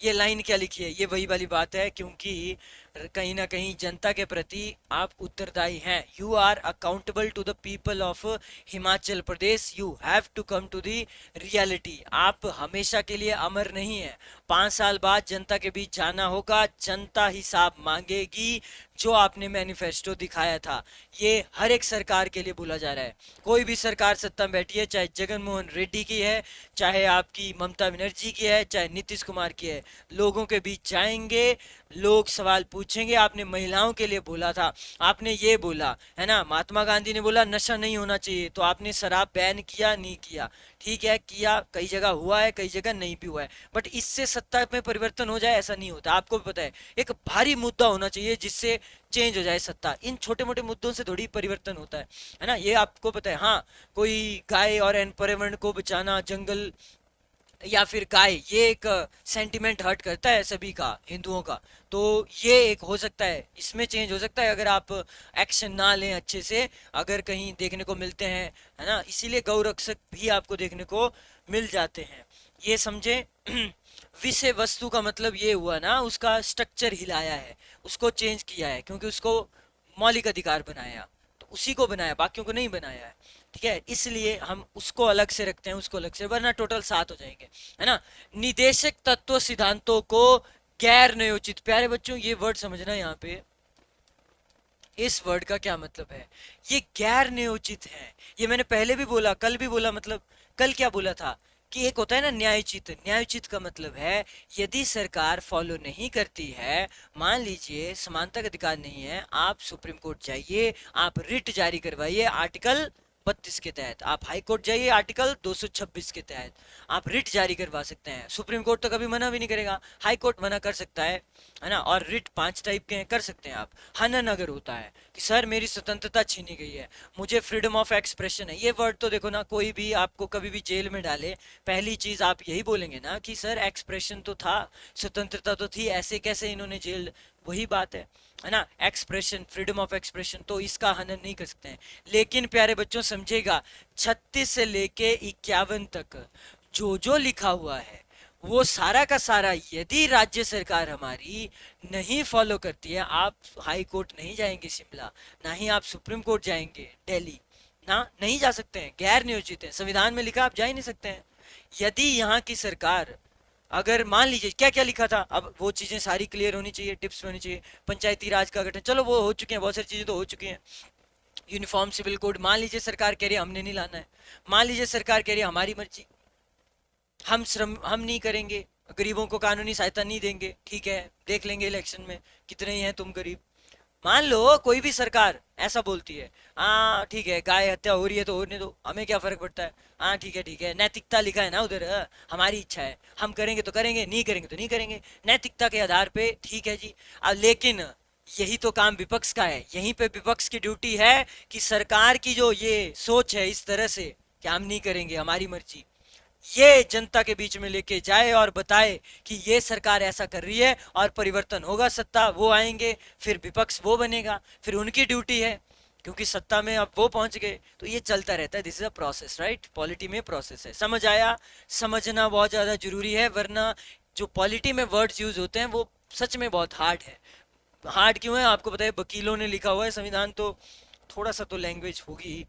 ये लाइन क्या लिखी है, ये वही वाली बात है, क्योंकि कहीं ना कहीं जनता के प्रति आप उत्तरदायी हैं। You are accountable to the people of Himachal Pradesh, you have to come to the reality. आप हमेशा के लिए अमर नहीं है, 5 साल बाद जनता के बीच जाना होगा, जनता हिसाब मांगेगी। जो आपने मैनिफेस्टो दिखाया था, ये हर एक सरकार के लिए बोला जा रहा है। कोई भी सरकार सत्ता में बैठी है, चाहे जगन मोहन रेड्डी की है, चाहे आपकी ममता बनर्जी की है, चाहे नीतीश कुमार की है, लोगों के बीच जाएंगे, लोग सवाल पूछेंगे। आपने महिलाओं के लिए बोला था, आपने ये बोला है ना, महात्मा गांधी ने बोला नशा नहीं होना चाहिए, तो आपने शराब बैन किया, नहीं किया? ठीक है, किया, कई जगह हुआ है, कई जगह नहीं भी हुआ है, बट इससे सत्ता में परिवर्तन हो जाए ऐसा नहीं होता। आपको भी पता है, एक भारी मुद्दा होना चाहिए जिससे चेंज हो जाए सत्ता। इन छोटे मोटे मुद्दों से थोड़ी परिवर्तन होता है ना, ये आपको पता है। हाँ, कोई गाय और पर्यावरण को बचाना, जंगल या फिर गाय, ये एक सेंटिमेंट हर्ट करता है सभी का, हिंदुओं का, तो ये एक हो सकता है, इसमें चेंज हो सकता है अगर आप एक्शन ना लें अच्छे से, अगर कहीं देखने को मिलते हैं, है ना। इसीलिए गौ रक्षक भी आपको देखने को मिल जाते हैं, ये समझे। विषय वस्तु का मतलब ये हुआ ना, उसका स्ट्रक्चर हिलाया है, उसको चेंज किया है, क्योंकि उसको मौलिक अधिकार बनाया, तो उसी को बनाया, बाकियों को नहीं बनाया है। ठीक है, इसलिए हम उसको अलग से रखते हैं, उसको अलग से, वरना टोटल 7 हो जाएंगे, है ना। निदेशक तत्व सिद्धांतों को गैर न्यायोचित, प्यारे बच्चों ये वर्ड समझना यहाँ पे, इस वर्ड का क्या मतलब है। ये गैर न्यायोचित है, ये मैंने पहले भी बोला, कल भी बोला, मतलब कल क्या बोला था कि एक होता है ना न्यायोचित। न्यायोचित का मतलब है यदि सरकार फॉलो नहीं करती है, मान लीजिए समानता का अधिकार नहीं है, आप सुप्रीम कोर्ट जाइए, आप रिट जारी करवाइए आर्टिकल 32 के तहत, आप हाई कोर्ट जाइए आर्टिकल 226 के तहत, आप रिट जारी करवा सकते हैं। सुप्रीम कोर्ट तो कभी मना भी नहीं करेगा, हाई कोर्ट मना कर सकता है ना। और रिट 5 टाइप के हैं, कर सकते हैं आप। हनन अगर होता है कि सर मेरी स्वतंत्रता छीनी गई है, मुझे फ्रीडम ऑफ एक्सप्रेशन है, ये वर्ड तो देखो ना, कोई भी आपको कभी भी जेल में डाले, पहली चीज आप यही बोलेंगे ना कि सर एक्सप्रेशन तो था, स्वतंत्रता तो थी, ऐसे कैसे इन्होंने जेल, वही बात है ना। एक्सप्रेशन, फ्रीडम ऑफ एक्सप्रेशन, तो इसका हनन नहीं कर सकते हैं। लेकिन प्यारे बच्चों समझेगा, 36 से लेके 51 तक जो जो लिखा हुआ है, वो सारा का सारा यदि राज्य सरकार हमारी नहीं फॉलो करती है, आप हाई कोर्ट नहीं जाएंगे शिमला, ना ही आप सुप्रीम कोर्ट जाएंगे दिल्ली, ना नहीं जा सकते हैं, गैर नियोजित है, संविधान में लिखा आप जा ही नहीं सकते हैं। यदि यहाँ की सरकार, अगर मान लीजिए क्या क्या लिखा था, अब वो चीजें सारी क्लियर होनी चाहिए, टिप्स होनी चाहिए। पंचायती राज का गठन, चलो वो हो चुके हैं, बहुत सारी चीजें तो हो चुकी हैं। यूनिफॉर्म सिविल कोड, मान लीजिए सरकार कह रही है हमने नहीं लाना है, मान लीजिए सरकार कह रही है हमारी मर्जी, हम नहीं करेंगे, गरीबों को कानूनी सहायता नहीं देंगे, ठीक है देख लेंगे इलेक्शन में कितने ही हैं तुम गरीब। मान लो कोई भी सरकार ऐसा बोलती है, हाँ ठीक है गाय हत्या हो रही है तो होने दो, हमें क्या फर्क पड़ता है, हाँ ठीक है, नैतिकता लिखा है ना उधर, हमारी इच्छा है, हम करेंगे तो करेंगे, नहीं करेंगे तो नहीं करेंगे, नैतिकता के आधार पे, ठीक है जी। अब लेकिन यही तो काम विपक्ष का है, यहीं पे विपक्ष की ड्यूटी है कि सरकार की जो ये सोच है इस तरह से कि हम नहीं करेंगे, हमारी मर्जी, ये जनता के बीच में लेके जाए और बताए कि ये सरकार ऐसा कर रही है और परिवर्तन होगा, सत्ता वो आएंगे, फिर विपक्ष वो बनेगा, फिर उनकी ड्यूटी है, क्योंकि सत्ता में अब वो पहुंच गए, तो ये चलता रहता है। This is a process, right, polity में प्रोसेस है। समझ आया? समझना बहुत ज्यादा जरूरी है, वरना जो पॉलिटी में वर्ड्स यूज होते हैं वो सच में बहुत हार्ड है। हार्ड क्यों है आपको पता है, वकीलों ने लिखा हुआ है संविधान, तो थोड़ा सा तो लैंग्वेज होगी ही।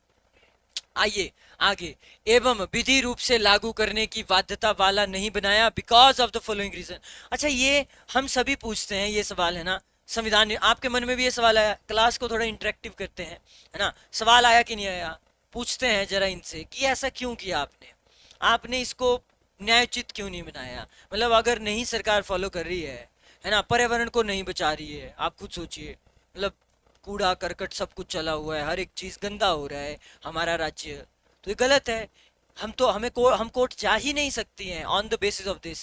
आइए आगे, एवं विधि रूप से लागू करने की बाध्यता वाला नहीं बनाया because of the following reason. अच्छा, ये हम सभी पूछते हैं, ये सवाल है ना, संविधान ने, आपके मन में भी ये सवाल आया, क्लास को थोड़ा इंटरेक्टिव करते हैं, है ना, सवाल आया कि नहीं आया, पूछते हैं जरा इनसे कि ऐसा क्यों किया आपने, आपने इसको न्यायोचित क्यों नहीं बनाया। मतलब अगर नहीं सरकार फॉलो कर रही है ना, पर्यावरण को नहीं बचा रही है, आप खुद सोचिए, मतलब कूड़ा करकट सब कुछ चला हुआ है, हर एक चीज गंदा हो रहा है हमारा राज्य, तो ये गलत है। हम कोर्ट जा ही नहीं सकती हैं on the basis of this,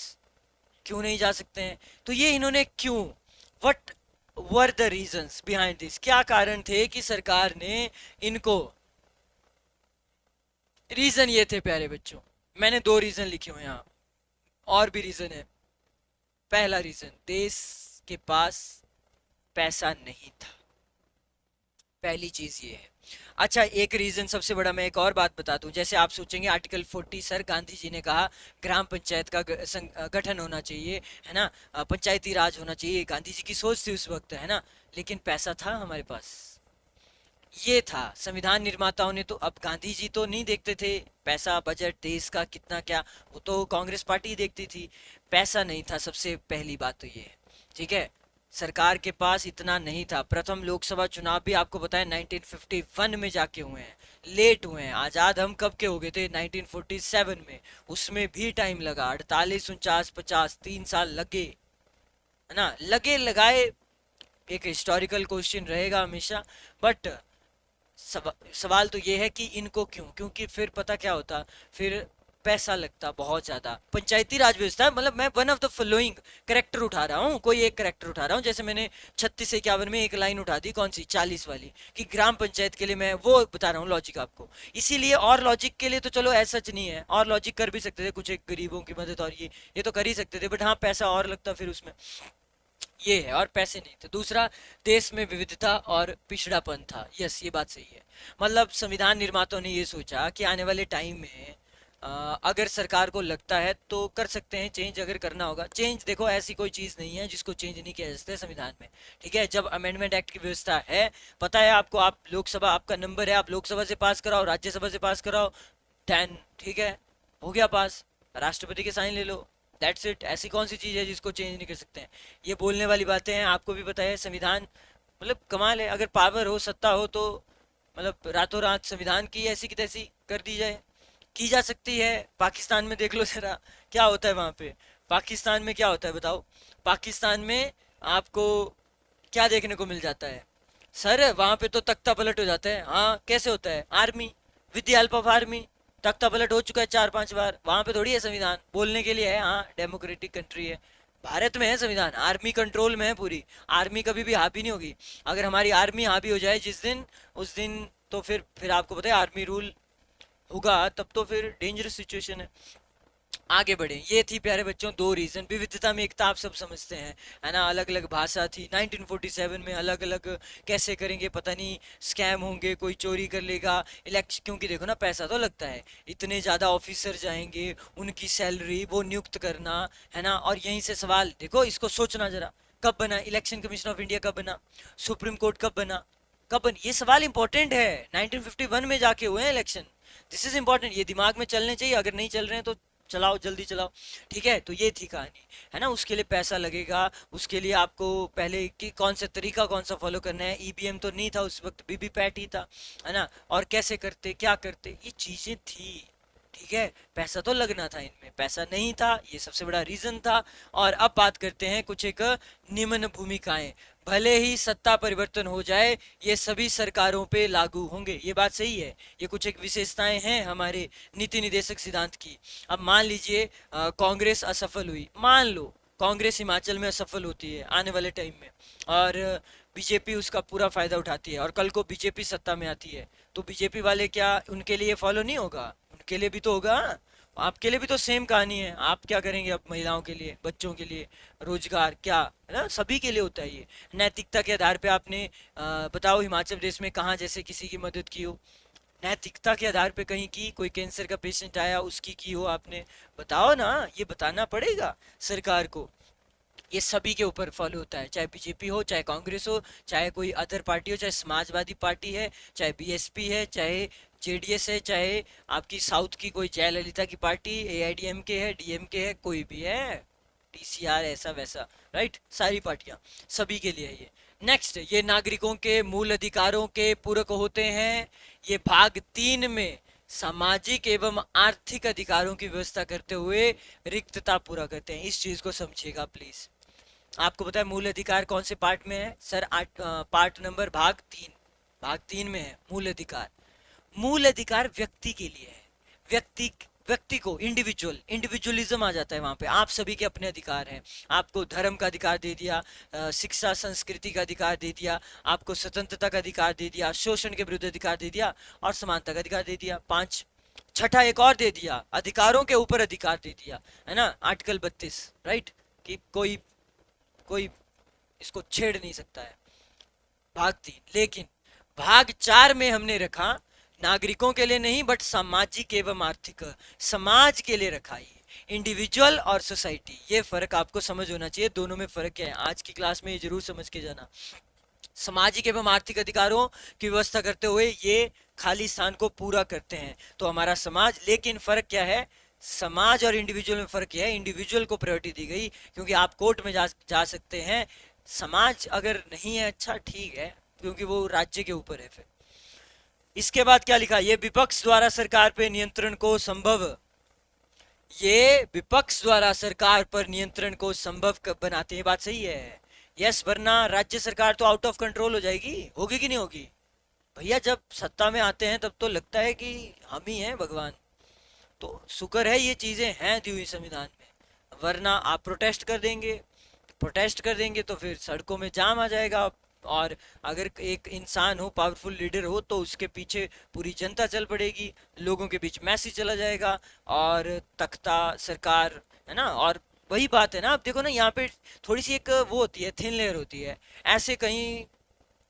क्यों नहीं जा सकते हैं, तो ये इन्होंने क्यों, what were the reasons behind this, क्या कारण थे कि सरकार ने इनको, रीजन ये थे प्यारे बच्चों, मैंने 2 रीजन लिखे हुए यहाँ, और भी रीजन है। पहला रीजन, देश के पास पैसा नहीं था, पहली चीज ये है। अच्छा, एक रीजन सबसे बड़ा, मैं एक और बात बता दूं। जैसे आप सोचेंगे आर्टिकल 40, सर गांधी जी ने कहा ग्राम पंचायत का गठन होना चाहिए, है ना, पंचायती राज होना चाहिए, गांधी जी की सोच थी उस वक्त, है ना। लेकिन पैसा था हमारे पास, ये था। संविधान निर्माताओं ने तो, अब गांधी जी तो नहीं देखते थे पैसा, बजट देश का कितना क्या, वो तो कांग्रेस पार्टी ही देखती थी। पैसा नहीं था, सबसे पहली बात तो ये है, ठीक है। सरकार के पास इतना नहीं था। प्रथम लोकसभा चुनाव भी आपको पता है 1951 में जाके हुए हैं, लेट हुए हैं। आजाद हम कब के हो गए थे? 1947 में। उसमें भी टाइम लगा, 48, 49, 50, 3 साल लगे, है ना, लगे लगाए। एक हिस्टोरिकल क्वेश्चन रहेगा हमेशा। बट सवाल तो ये है कि इनको क्यों, क्योंकि फिर पता क्या होता, फिर पैसा लगता बहुत ज्यादा। पंचायती राज व्यवस्था, मतलब मैं one of the following character उठा रहा हूँ, कोई एक करेक्टर उठा रहा हूँ। जैसे मैंने 36 से 51 में एक लाइन उठा दी, कौन सी, 40 वाली, कि ग्राम पंचायत के लिए मैं वो बता रहा हूँ लॉजिक आपको। इसीलिए, और लॉजिक के लिए तो चलो ऐसा सच नहीं है, और लॉजिक कर भी सकते थे, कुछ एक गरीबों की मदद और ये तो कर ही सकते थे, बट हाँ पैसा और लगता फिर उसमें, ये है। और पैसे नहीं थे। दूसरा, देश में विविधता और पिछड़ापन था। यस, ये बात सही है। मतलब संविधान निर्माताओं ने ये सोचा कि आने वाले टाइम में अगर सरकार को लगता है तो कर सकते हैं चेंज, अगर करना होगा चेंज। देखो, ऐसी कोई चीज नहीं है जिसको चेंज नहीं किया जा सकता है संविधान में, ठीक है। जब अमेंडमेंट एक्ट की व्यवस्था है, पता है आपको, आप लोकसभा, आपका नंबर है, आप लोकसभा से पास कराओ, राज्यसभा से पास कराओ, 10, ठीक है, हो गया पास, राष्ट्रपति के साइन ले लो, दैट्स इट। ऐसी कौन सी चीज है जिसको चेंज नहीं कर सकते हैं? ये बोलने वाली बातें हैं, आपको भी पता है। संविधान मतलब कमाल है, अगर पावर हो, सत्ता हो, तो मतलब रातों रात संविधान की ऐसी की तैसी कर दी जाए, की जा सकती है। पाकिस्तान में देख लो जरा, क्या होता है वहां पे। पाकिस्तान में क्या होता है बताओ? पाकिस्तान में आपको क्या देखने को मिल जाता है? सर वहां पे तो तख्ता पलट हो जाता है। हाँ, कैसे होता है? Army, with the help of army तख्ता पलट हो चुका है 4-5 बार। वहां पे थोड़ी है संविधान बोलने के लिए है, हाँ डेमोक्रेटिक कंट्री है। भारत में है संविधान, आर्मी कंट्रोल में है पूरी। आर्मी कभी भी हावी नहीं होगी। अगर हमारी आर्मी हावी हो जाए जिस दिन, उस दिन तो फिर आपको पता है आर्मी रूल होगा, तब तो फिर डेंजरस सिचुएशन है। आगे बढ़े। ये थी प्यारे बच्चों दो रीजन। विविधता में एकता आप सब समझते हैं, है ना। अलग अलग भाषा थी 1947 में, अलग अलग कैसे करेंगे पता नहीं, स्कैम होंगे, कोई चोरी कर लेगा इलेक्शन, क्योंकि देखो ना पैसा तो लगता है, इतने ज्यादा ऑफिसर जाएंगे, उनकी सैलरी वो नियुक्त करना, है ना। और यहीं से सवाल देखो, इसको सोचना जरा, कब बना इलेक्शन कमीशन ऑफ इंडिया, कब बना सुप्रीम कोर्ट, कब बना, कब बन, ये सवाल इंपॉर्टेंट है। 1951 में जाके हुए हैं इलेक्शन, दिस इज इंपॉर्टेंट, ये दिमाग में चलने चाहिए। अगर नहीं चल रहे हैं तो चलाओ, जल्दी चलाओ, ठीक है। तो ये थी कहानी, है ना। उसके लिए पैसा लगेगा, उसके लिए आपको पहले कि कौन सा तरीका, कौन सा फॉलो करना है। ईवीएम तो नहीं था उस वक्त, वीवीपैट ही था, है ना। और कैसे करते, क्या करते, ये चीजें थी, ठीक है। पैसा तो लगना था, इनमें पैसा नहीं था, ये सबसे बड़ा रीजन था। और अब बात करते हैं कुछ एक निम्न भूमिकाएं। भले ही सत्ता परिवर्तन हो जाए, ये सभी सरकारों पे लागू होंगे, ये बात सही है। ये कुछ एक विशेषताएं हैं हमारे नीति निदेशक सिद्धांत की। अब मान लीजिए कांग्रेस असफल हुई, मान लो कांग्रेस हिमाचल में असफल होती है आने वाले टाइम में, और बीजेपी उसका पूरा फायदा उठाती है, और कल को बीजेपी सत्ता में आती है, तो बीजेपी वाले क्या, उनके लिए फॉलो नहीं होगा? उनके लिए भी तो होगा। आपके लिए भी तो सेम कहानी है। आप क्या करेंगे अब महिलाओं के लिए, बच्चों के लिए, रोजगार, क्या, है ना, सभी के लिए होता है ये। नैतिकता के आधार पे आपने बताओ हिमाचल प्रदेश में कहाँ जैसे किसी की मदद की हो? नैतिकता के आधार पे कहीं की, कोई कैंसर का पेशेंट आया उसकी की हो आपने? बताओ ना, ये बताना पड़ेगा सरकार को। ये सभी के ऊपर फॉलो होता है, चाहे बीजेपी हो, चाहे कांग्रेस हो, चाहे कोई अदर पार्टी हो, चाहे समाजवादी पार्टी है, चाहे बीएसपी है, चाहे जेडीएस है, चाहे आपकी साउथ की कोई जयललिता की पार्टी एआईडीएमके है, डीएमके है, कोई भी है, टीसीआर, ऐसा वैसा, राइट, सारी पार्टियां, सभी के लिए है ये। नेक्स्ट, ये नागरिकों के मूल अधिकारों के पूरक होते हैं। ये भाग 3 में सामाजिक एवं आर्थिक अधिकारों की व्यवस्था करते हुए रिक्तता पूरा करते हैं। इस चीज को समझिएगा प्लीज। आपको पता है मूल अधिकार कौन से पार्ट में है सर? पार्ट नंबर भाग 3, भाग 3 में है मूल अधिकार। मूल अधिकार व्यक्ति के लिए है, व्यक्ति, व्यक्ति को, इंडिविजुअलिज्म आ जाता है वहां पे। आप सभी के अपने अधिकार हैं। आपको धर्म का अधिकार दे दिया, शिक्षा संस्कृति का अधिकार दे दिया, आपको स्वतंत्रता का अधिकार दे दिया, शोषण के विरुद्ध अधिकार दे दिया, और समानता का अधिकार दे दिया। 5, छठा एक और दे दिया, अधिकारों के ऊपर अधिकार दे दिया, है ना, आर्टिकल 32, राइट, कि कोई कोई इसको छेड़ नहीं सकता है। भाग 3। लेकिन भाग 4 में हमने रखा नागरिकों के लिए नहीं बट सामाजिक एवं आर्थिक, समाज के लिए रखा। ये इंडिविजुअल और सोसाइटी, ये फर्क आपको समझ होना चाहिए, दोनों में फर्क है, आज की क्लास में ये जरूर समझ के जाना। सामाजिक एवं आर्थिक अधिकारों की व्यवस्था करते हुए ये खाली स्थान को पूरा करते हैं तो हमारा समाज। लेकिन फर्क क्या है, समाज और इंडिविजुअल में फर्क है, इंडिविजुअल को प्रायोरिटी दी गई क्योंकि आप कोर्ट में जा सकते हैं, समाज अगर नहीं है अच्छा ठीक है क्योंकि वो राज्य के ऊपर है। फिर इसके बाद क्या लिखा, ये विपक्ष द्वारा सरकार पे नियंत्रण को संभव, ये विपक्ष द्वारा सरकार पर नियंत्रण को संभव बनाते हैं, बात सही है। यस, वरना राज्य सरकार तो आउट ऑफ कंट्रोल हो जाएगी, होगी कि नहीं होगी भैया, जब सत्ता में आते हैं तब तो लगता है कि हम ही हैं भगवान। तो शुक्र है ये चीजें हैं दी हुई संविधान में, वरना आप प्रोटेस्ट कर देंगे तो फिर सड़कों में जाम आ जाएगा। और अगर एक इंसान हो, पावरफुल लीडर हो, तो उसके पीछे पूरी जनता चल पड़ेगी, लोगों के बीच मैसेज चला जाएगा और तख्ता सरकार, है ना। और वही बात है ना, आप देखो ना यहाँ पे थोड़ी सी एक वो होती है, थिन लेयर होती है, ऐसे कहीं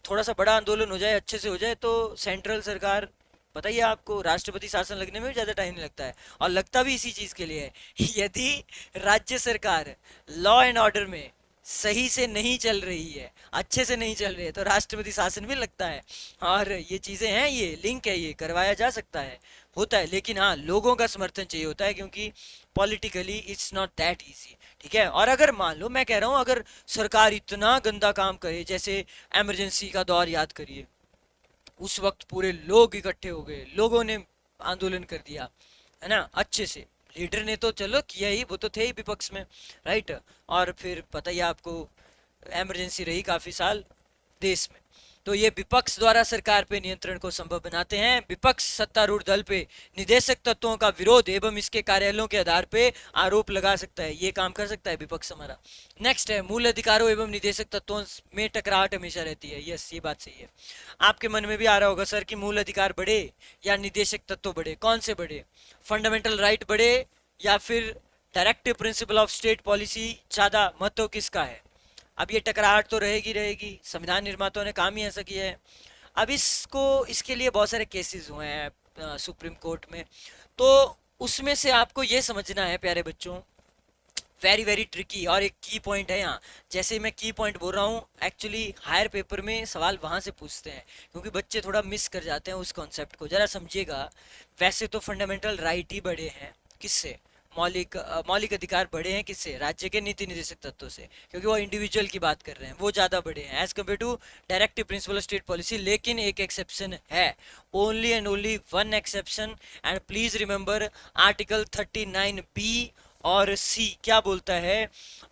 थोड़ा सा बड़ा आंदोलन हो जाए, अच्छे से हो जाए, तो सेंट्रल सरकार, पता ही है आपको, राष्ट्रपति शासन लगने में भी ज्यादा टाइम नहीं लगता है, और लगता भी इसी चीज के लिए है। यदि राज्य सरकार लॉ एंड ऑर्डर में सही से नहीं चल रही है, अच्छे से नहीं चल रही है, तो राष्ट्रपति शासन भी लगता है। और ये चीजें हैं, ये लिंक है, ये करवाया जा सकता है, होता है। लेकिन हाँ, लोगों का समर्थन चाहिए होता है क्योंकि politically it's not that easy, ठीक है। और अगर मान लो, मैं कह रहा हूँ, अगर सरकार इतना गंदा काम करे, जैसे इमरजेंसी का दौर याद करिए, उस वक्त पूरे लोग इकट्ठे हो गए, लोगों ने आंदोलन कर दिया, है ना, अच्छे से, लीडर ने तो चलो किया ही, वो तो थे ही विपक्ष में, राइट। और फिर पता ही आपको इमरजेंसी रही काफी साल देश में। तो ये विपक्ष द्वारा सरकार पे नियंत्रण को संभव बनाते हैं। विपक्ष सत्तारूढ़ दल पे निदेशक तत्वों का विरोध एवं इसके कार्यालयों के आधार पे आरोप लगा सकता है, ये काम कर सकता है विपक्ष हमारा। नेक्स्ट है, मूल अधिकारों एवं निदेशक तत्वों में टकराहट हमेशा रहती है। यस, ये बात सही है। आपके मन में भी आ रहा होगा सर कि मूल अधिकार बढ़े या निदेशक तत्व बढ़े, कौन से बढ़े, फंडामेंटल राइट बढ़े या फिर directive principle of state policy, ज्यादा महत्व किसका है। अब ये टकराहट तो रहेगी रहेगी, संविधान निर्माताओं ने काम ही ऐसा किया है। अब इसके लिए बहुत सारे केसेस हुए हैं सुप्रीम कोर्ट में, तो उसमें से आपको ये समझना है प्यारे बच्चों, वेरी वेरी ट्रिकी। और एक की पॉइंट है यहाँ, जैसे मैं की पॉइंट बोल रहा हूँ, एक्चुअली हायर पेपर में सवाल वहां से पूछते हैं क्योंकि बच्चे थोड़ा मिस कर जाते हैं उस कॉन्सेप्ट को, जरा समझिएगा। वैसे तो फंडामेंटल राइट ही बढ़े हैं, किससे, मौलिक अधिकार बढ़े हैं किससे, राज्य के नीति निर्देशक तत्वों से, क्योंकि वो इंडिविजुअल की बात कर रहे हैं, वो ज्यादा बढ़े हैं as compare to directive principle of state policy. लेकिन एक एक्सेप्शन है, only and only one exception, and please remember article 39B और सी क्या बोलता है।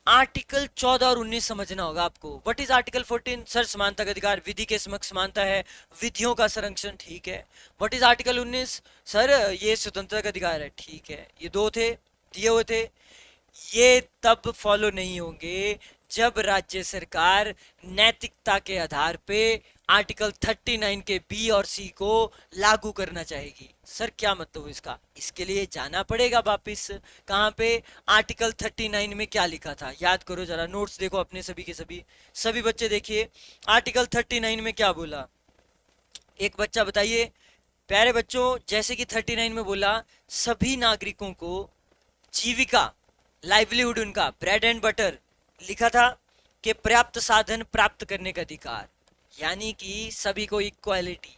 आर्टिकल 14 और 19 समझना होगा आपको। व्हाट इज आर्टिकल 14 सर, समानता का अधिकार, विधि के समक्ष समानता है, विधियों का संरक्षण, ठीक है। व्हाट इज आर्टिकल 19 सर, ये स्वतंत्रता का अधिकार है, ठीक है। ये दो थे, दिए हुए थे, ये तब फॉलो नहीं होंगे जब राज्य सरकार नैतिकता के आधार पे आर्टिकल 39 के बी और सी को लागू करना चाहेगी। सर क्या मतलब इसका, इसके लिए जाना पड़ेगा वापिस, कहाँ पे, आर्टिकल 39 में क्या लिखा था, याद करो जरा, नोट्स देखो अपने सभी के सभी बच्चे देखिए, आर्टिकल 39 में क्या बोला, एक बच्चा बताइए प्यारे बच्चों। जैसे कि 39 में बोला, सभी नागरिकों को जीविका, लाइवलीहुड, उनका ब्रेड एंड बटर लिखा था, कि पर्याप्त साधन प्राप्त करने का अधिकार, यानी कि सभी को इक्वालिटी।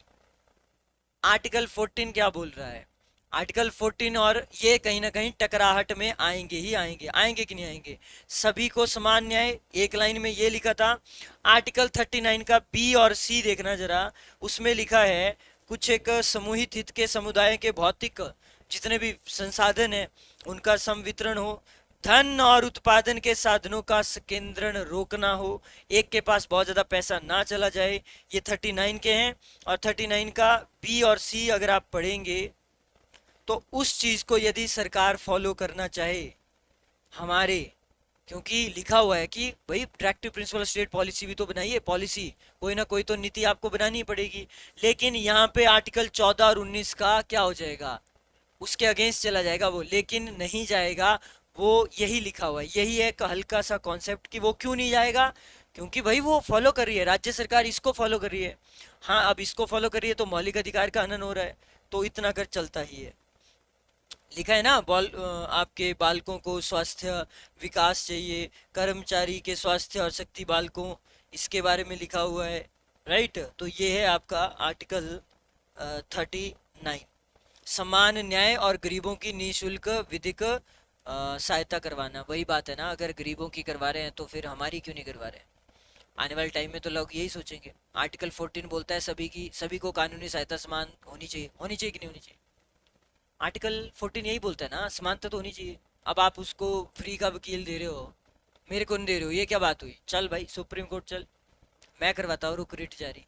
आर्टिकल 14 क्या बोल रहा है, आर्टिकल 14 और ये कहीं ना कहीं टकराहट में आएंगे ही आएंगे, आएंगे कि नहीं आएंगे, सभी को समान न्याय, एक लाइन में ये लिखा था। आर्टिकल 39 का बी और सी देखना जरा, उसमें लिखा है कुछ एक समूहित हित के समुदाय के भौतिक जितने भी संसाधन है उनका संवितरण हो, धन और उत्पादन के साधनों का संकेंद्रण रोकना हो, एक के पास बहुत ज्यादा पैसा ना चला जाए, ये 39 के हैं। और 39 का बी और सी अगर आप पढ़ेंगे तो उस चीज को यदि सरकार फॉलो करना चाहे हमारे, क्योंकि लिखा हुआ है कि भाई डायरेक्टिव प्रिंसिपल स्टेट पॉलिसी भी तो बनाइए, पॉलिसी कोई ना कोई तो नीति आपको बनानी पड़ेगी। लेकिन यहाँ पे आर्टिकल 14 और 19 का क्या हो जाएगा, उसके अगेंस्ट चला जाएगा वो, लेकिन नहीं जाएगा, वो यही लिखा हुआ है, यही है हल्का सा कॉन्सेप्ट कि वो क्यों नहीं जाएगा, क्योंकि भाई वो फॉलो कर रही है, राज्य सरकार इसको फॉलो कर रही है। हाँ, अब इसको फॉलो कर रही है तो मौलिक अधिकार का हनन हो रहा है, तो इतना कर चलता ही है। लिखा है ना, आपके बालकों को स्वास्थ्य विकास चाहिए, कर्मचारी के स्वास्थ्य और शक्ति बालकों, इसके बारे में लिखा हुआ है। राइट, तो ये है आपका आर्टिकल 39। समान न्याय और गरीबों की निशुल्क विधिक सहायता करवाना, वही बात है ना, अगर गरीबों की करवा रहे हैं तो फिर हमारी क्यों नहीं करवा रहे हैं? आने वाले टाइम में तो लोग यही सोचेंगे। आर्टिकल 14 बोलता है सभी को कानूनी सहायता समान होनी चाहिए कि नहीं होनी चाहिए? आर्टिकल 14 यही बोलता है ना, समानता तो होनी चाहिए। अब आप उसको फ्री का वकील दे रहे हो, मेरे को नहीं दे रहे हो, ये क्या बात हुई? चल भाई सुप्रीम कोर्ट चल, मैं करवाता हूँ, रुक रिट जारी।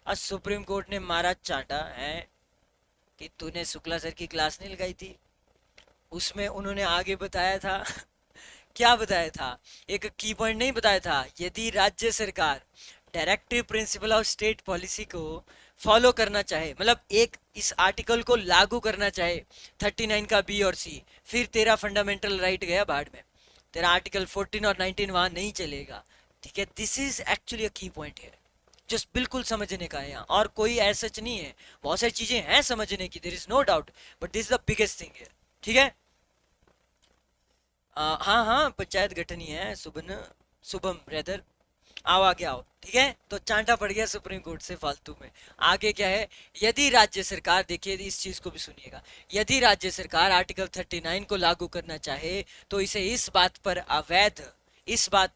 आज सुप्रीम कोर्ट ने मारा चांटा है कि तूने शुक्ला सर की क्लास नहीं लगाई थी, उसमें उन्होंने आगे बताया था क्या बताया था, एक की पॉइंट नहीं बताया था, यदि राज्य सरकार directive principle of state policy को फॉलो करना चाहे, मतलब एक इस आर्टिकल को लागू करना चाहे, 39 का बी और सी, फिर तेरा फंडामेंटल राइट गया भाड़ में, तेरा आर्टिकल 14 और 19 वहां नहीं चलेगा। ठीक है, दिस इज एक्चुअली अ की पॉइंट है, जस्ट बिल्कुल समझने का है यहाँ, और कोई ऐसा नहीं है, बहुत सारी चीजें हैं समझने की, there is no doubt, but this is the biggest thing है। ठीक है। हाँ हाँ, पंचायत गठन ही है, शुभम ब्रदर, आओ आगे आओ। ठीक है, तो चांटा पड़ गया सुप्रीम कोर्ट से फालतू में। आगे क्या है, यदि राज्य सरकार, देखिए इस चीज को भी सुनिएगा, यदि राज्य सरकार आर्टिकल 39 को लागू करना चाहे तो इसे इस बात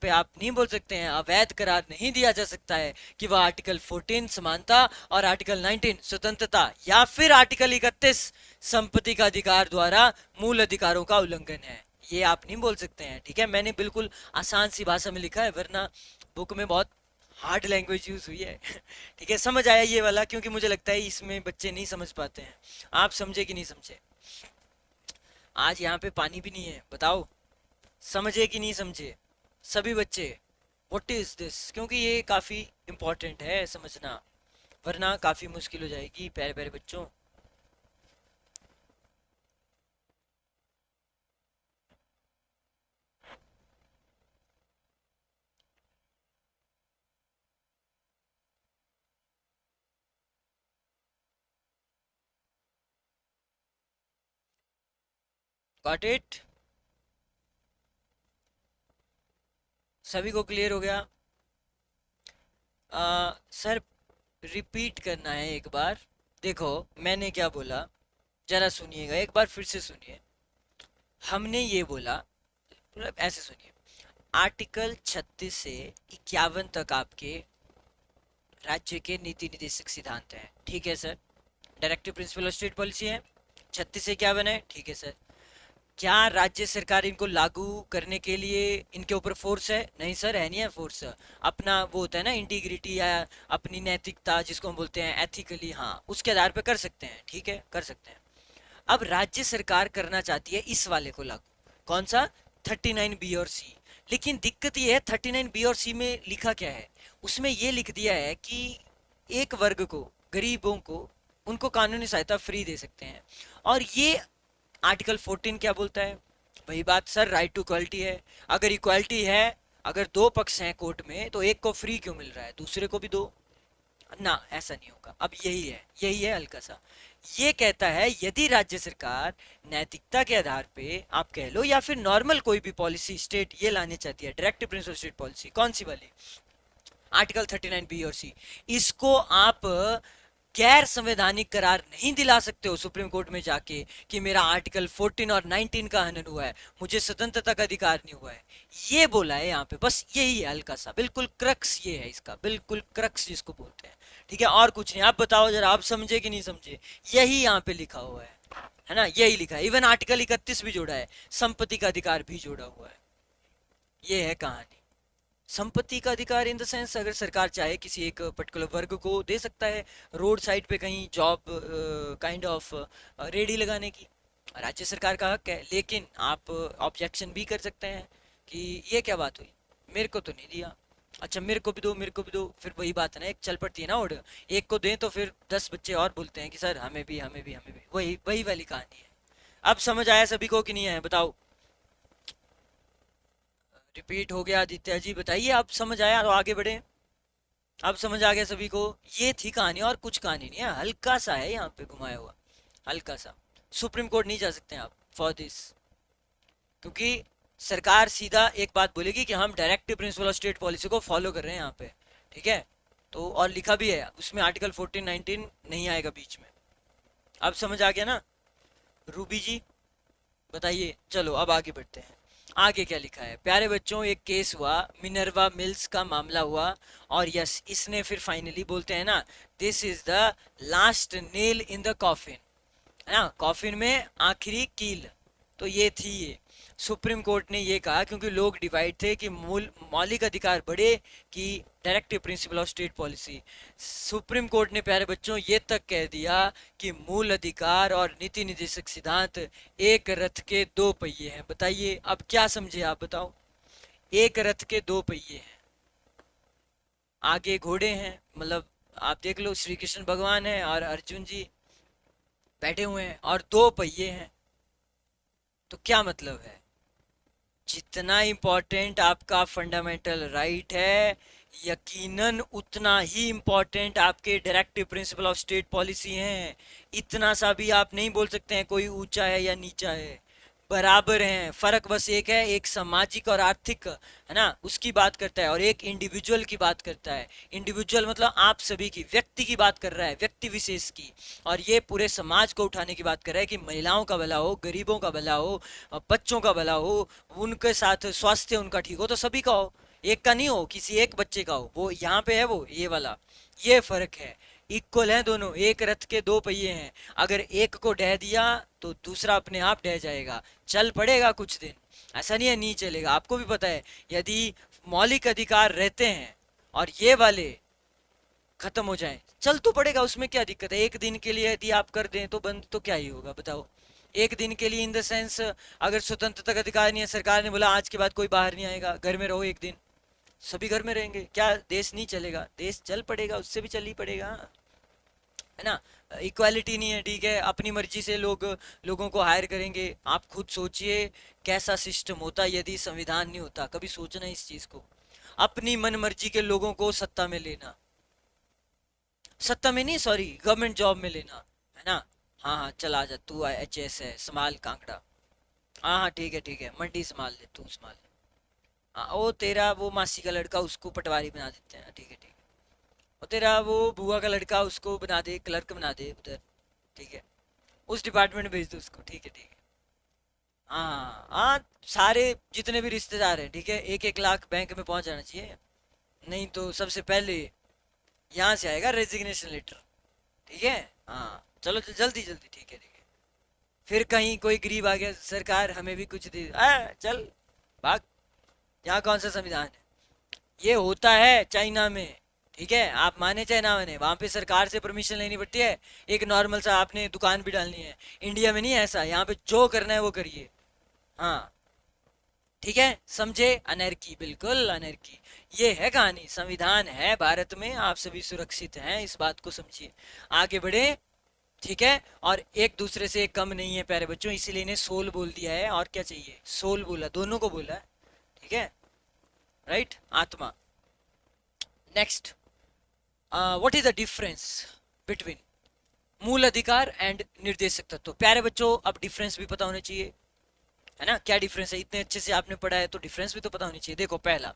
पे आप नहीं बोल सकते हैं, अवैध करार नहीं दिया जा सकता है कि वह आर्टिकल 14 समानता और आर्टिकल 19 स्वतंत्रता या फिर आर्टिकल 31 संपत्ति का अधिकार द्वारा मूल अधिकारों का उल्लंघन है, ये आप नहीं बोल सकते हैं। ठीक है, मैंने बिल्कुल आसान सी भाषा में लिखा है, वरना बुक में बहुत हार्ड लैंग्वेज यूज हुई है। ठीक है, समझ आया ये वाला? क्योंकि मुझे लगता है इसमें बच्चे नहीं समझ पाते हैं। आप समझे कि नहीं समझे? आज यहाँ पे पानी भी नहीं है, बताओ समझे कि नहीं समझे सभी बच्चे? What is this? क्योंकि ये काफी इंपॉर्टेंट है समझना, वरना काफी मुश्किल हो जाएगी प्यारे प्यारे बच्चों। Got it? सभी को क्लियर हो गया? सर रिपीट करना है एक बार। देखो मैंने क्या बोला, जरा सुनिएगा एक बार फिर से सुनिए। हमने ये बोला, मतलब ऐसे सुनिए, आर्टिकल 36 से 51 तक आपके राज्य के नीति निर्देशक सिद्धांत हैं। ठीक है sir, directive principle of state policy है, 36 से 51 है। ठीक है सर, क्या राज्य सरकार इनको लागू करने के लिए इनके ऊपर फोर्स है? नहीं सर, है नहीं है फोर्स। अपना वो होता है ना इंटीग्रिटी या अपनी नैतिकता जिसको हम बोलते हैं एथिकली, हाँ उसके आधार पर कर सकते हैं। ठीक है, कर सकते हैं। अब राज्य सरकार करना चाहती है इस वाले को लागू, कौन सा? 39 बी और सी। लेकिन दिक्कत ये है 39 बी और सी में लिखा क्या है, उसमें ये लिख दिया है कि एक वर्ग को, गरीबों को, उनको कानूनी सहायता फ्री दे सकते हैं। और ये आर्टिकल 14 क्या बोलता है? वही बात सर, राइट टू इक्वालिटी है। अगर इक्वालिटी है, अगर दो पक्ष हैं कोर्ट में, तो एक को फ्री क्यों मिल रहा है, दूसरे को भी दो ना, ऐसा नहीं होगा। अब यही है हल्का सा, ये कहता है यदि राज्य सरकार नैतिकता के आधार पे आप कह लो या फिर नॉर्मल कोई भी पॉलिसी स्टेट ये लाने चाहती है, डायरेक्टिव प्रिंसिपल स्टेट पॉलिसी, कौन सी वाली? आर्टिकल 39 बी और सी, इसको आप गैर संवैधानिक करार नहीं दिला सकते हो सुप्रीम कोर्ट में जाके कि मेरा आर्टिकल 14 और 19 का हनन हुआ है, मुझे स्वतंत्रता का अधिकार नहीं हुआ है। ये बोला है यहाँ पे, बस यही है हल्का सा, बिल्कुल क्रक्स ये है इसका, बिल्कुल क्रक्स जिसको बोलते हैं। ठीक है, और कुछ नहीं। आप बताओ जरा, आप समझे कि नहीं समझे? यही यहाँ पे लिखा हुआ है ना, यही लिखा है। इवन आर्टिकल 31 भी जोड़ा है, संपत्ति का अधिकार भी जोड़ा हुआ है। ये है कहानी। संपत्ति का अधिकार इन द सेंस, अगर सरकार चाहे किसी एक पर्टिकुलर वर्ग को दे सकता है रोड साइड पे कहीं जॉब काइंड ऑफ रेडी लगाने की, राज्य सरकार का हक है। लेकिन आप ऑब्जेक्शन भी कर सकते हैं कि ये क्या बात हुई, मेरे को तो नहीं दिया, अच्छा मेरे को भी दो, मेरे को भी दो। फिर वही बात है ना, एक चल पड़ती है ना ऑर्डर, एक को दें तो फिर 10 बच्चे और बोलते हैं कि सर हमें भी, हमें भी, हमें भी। वही वही वाली कहानी है। अब समझ आया सभी को कि नहीं आया, बताओ? रिपीट हो गया आदित्य जी, बताइए आप समझ आया तो आगे बढ़े। अब समझ आ गया सभी को। ये थी कहानी, और कुछ कहानी नहीं है, हल्का सा है यहाँ पे घुमाया हुआ, हल्का सा। सुप्रीम कोर्ट नहीं जा सकते आप फॉर दिस, क्योंकि सरकार सीधा एक बात बोलेगी कि हम directive principle of state policy को फॉलो कर रहे हैं यहाँ पे, ठीक है। तो और लिखा भी है उसमें, आर्टिकल 14-19 नहीं आएगा बीच में। अब समझ आ गया ना रूबी जी, बताइए। चलो अब आगे बढ़ते हैं। आगे क्या लिखा है प्यारे बच्चों, एक केस हुआ, मिनर्वा मिल्स का मामला हुआ, और यस इसने फिर फाइनली बोलते हैं ना, this is the last nail in the coffin, है ना, कॉफिन में आखिरी कील। तो ये थी ये, सुप्रीम कोर्ट ने ये कहा, क्योंकि लोग डिवाइड थे कि मूल मौलिक अधिकार बढ़े कि directive principle of state policy. Supreme court ने प्यारे बच्चों ये तक कह दिया कि मूल अधिकार और नीति निर्देशक सिद्धांत एक रथ के दो पहिए हैं। बताइए अब क्या समझे आप, बताओ। एक रथ के दो पहिए हैं, आगे घोड़े हैं, मतलब आप देख लो श्री कृष्ण भगवान है और अर्जुन जी बैठे हुए हैं, और दो पहिए हैं। तो क्या मतलब है, जितना इंपॉर्टेंट आपका फंडामेंटल राइट है, यकीनन उतना ही इंपॉर्टेंट आपके directive principle of state policy हैं। इतना सा भी आप नहीं बोल सकते हैं कोई ऊंचा है या नीचा है, बराबर हैं। फर्क बस एक है, एक सामाजिक और आर्थिक, है ना, उसकी बात करता है, और एक इंडिविजुअल की बात करता है। इंडिविजुअल मतलब आप सभी की, व्यक्ति की बात कर रहा है, व्यक्ति विशेष की। और ये पूरे समाज को उठाने की बात कर रहा है कि महिलाओं का भला हो, गरीबों का भला हो, बच्चों का भला हो, उनके साथ स्वास्थ्य उनका ठीक हो, तो सभी का हो, एक का नहीं हो, किसी एक बच्चे का हो। वो यहाँ पे है, वो ये वाला, ये फर्क है। इक्वल हैं दोनों, एक रथ के दो पहिए हैं। अगर एक को ढह दिया तो दूसरा अपने आप ढह जाएगा, चल पड़ेगा कुछ दिन, ऐसा नहीं है नहीं चलेगा। आपको भी पता है, यदि मौलिक अधिकार रहते हैं और ये वाले खत्म हो जाए, चल तो पड़ेगा, उसमें क्या दिक्कत है। एक दिन के लिए यदि आप कर दें तो बंद तो क्या ही होगा, बताओ। एक दिन के लिए इन द सेंस, अगर स्वतंत्रता का अधिकार नहीं है, सरकार ने बोला आज के बाद कोई बाहर नहीं आएगा, घर में रहो एक दिन, सभी घर में रहेंगे, क्या देश नहीं चलेगा? देश चल पड़ेगा, उससे भी चल ही पड़ेगा, है ना। इक्वालिटी नहीं है, ठीक है, अपनी मर्जी से लोगों को हायर करेंगे। आप खुद सोचिए कैसा सिस्टम होता यदि संविधान नहीं होता। कभी सोचना इस चीज को, अपनी मन मर्जी के लोगों को सत्ता में लेना, सत्ता में नहीं, सॉरी, गवर्नमेंट जॉब में लेना, है ना। हाँ हाँ चल आ जा, तू एचएस है, संभाल कांकड़ा। हाँ हाँ ठीक है, मंडी संभाल ले, तू संभाल ले। हाँ, वो तेरा वो मासी का लड़का, उसको पटवारी बना देते हैं, ठीक है ठीक है। और तेरा वो बुआ का लड़का, उसको बना दे, क्लर्क बना दे उधर, ठीक है, उस डिपार्टमेंट में भेज दो उसको, ठीक है ठीक है। हाँ हाँ, सारे जितने भी रिश्तेदार हैं, ठीक है, 1-1 लाख बैंक में पहुंच जाना चाहिए। नहीं तो सबसे पहले यहाँ से आएगा रेजिग्नेशन लेटर, ठीक है। हाँ चलो जल्दी जल्दी, ठीक है ठीक है। फिर कहीं कोई गरीब आ गया, सरकार हमें भी कुछ दे, चल भाग। यहाँ कौन सा संविधान है? ये होता है चाइना में, ठीक है, आप माने चाहे ना माने, वहां पे सरकार से परमिशन लेनी पड़ती है। एक नॉर्मल सा आपने दुकान भी डालनी है, इंडिया में नहीं है ऐसा, यहाँ पे जो करना है वो करिए। हाँ ठीक है, समझे? अनर्की, बिल्कुल अनर्की। ये है कहानी, संविधान है भारत में, आप सभी सुरक्षित हैं, इस बात को समझिए। आगे बढ़े, ठीक है। और एक दूसरे से कम नहीं है प्यारे बच्चों, इसीलिए इन्हें सोल बोल दिया है। और क्या चाहिए, सोल बोला, दोनों को बोला है, ठीक है, राइट, आत्मा। Next, what is the difference between मूल अधिकार एंड निर्देशक तत्व? प्यारे बच्चों अब डिफरेंस भी पता होना चाहिए, है ना। क्या डिफरेंस है, इतने अच्छे से आपने पढ़ा है तो डिफरेंस भी तो पता होनी चाहिए। देखो पहला,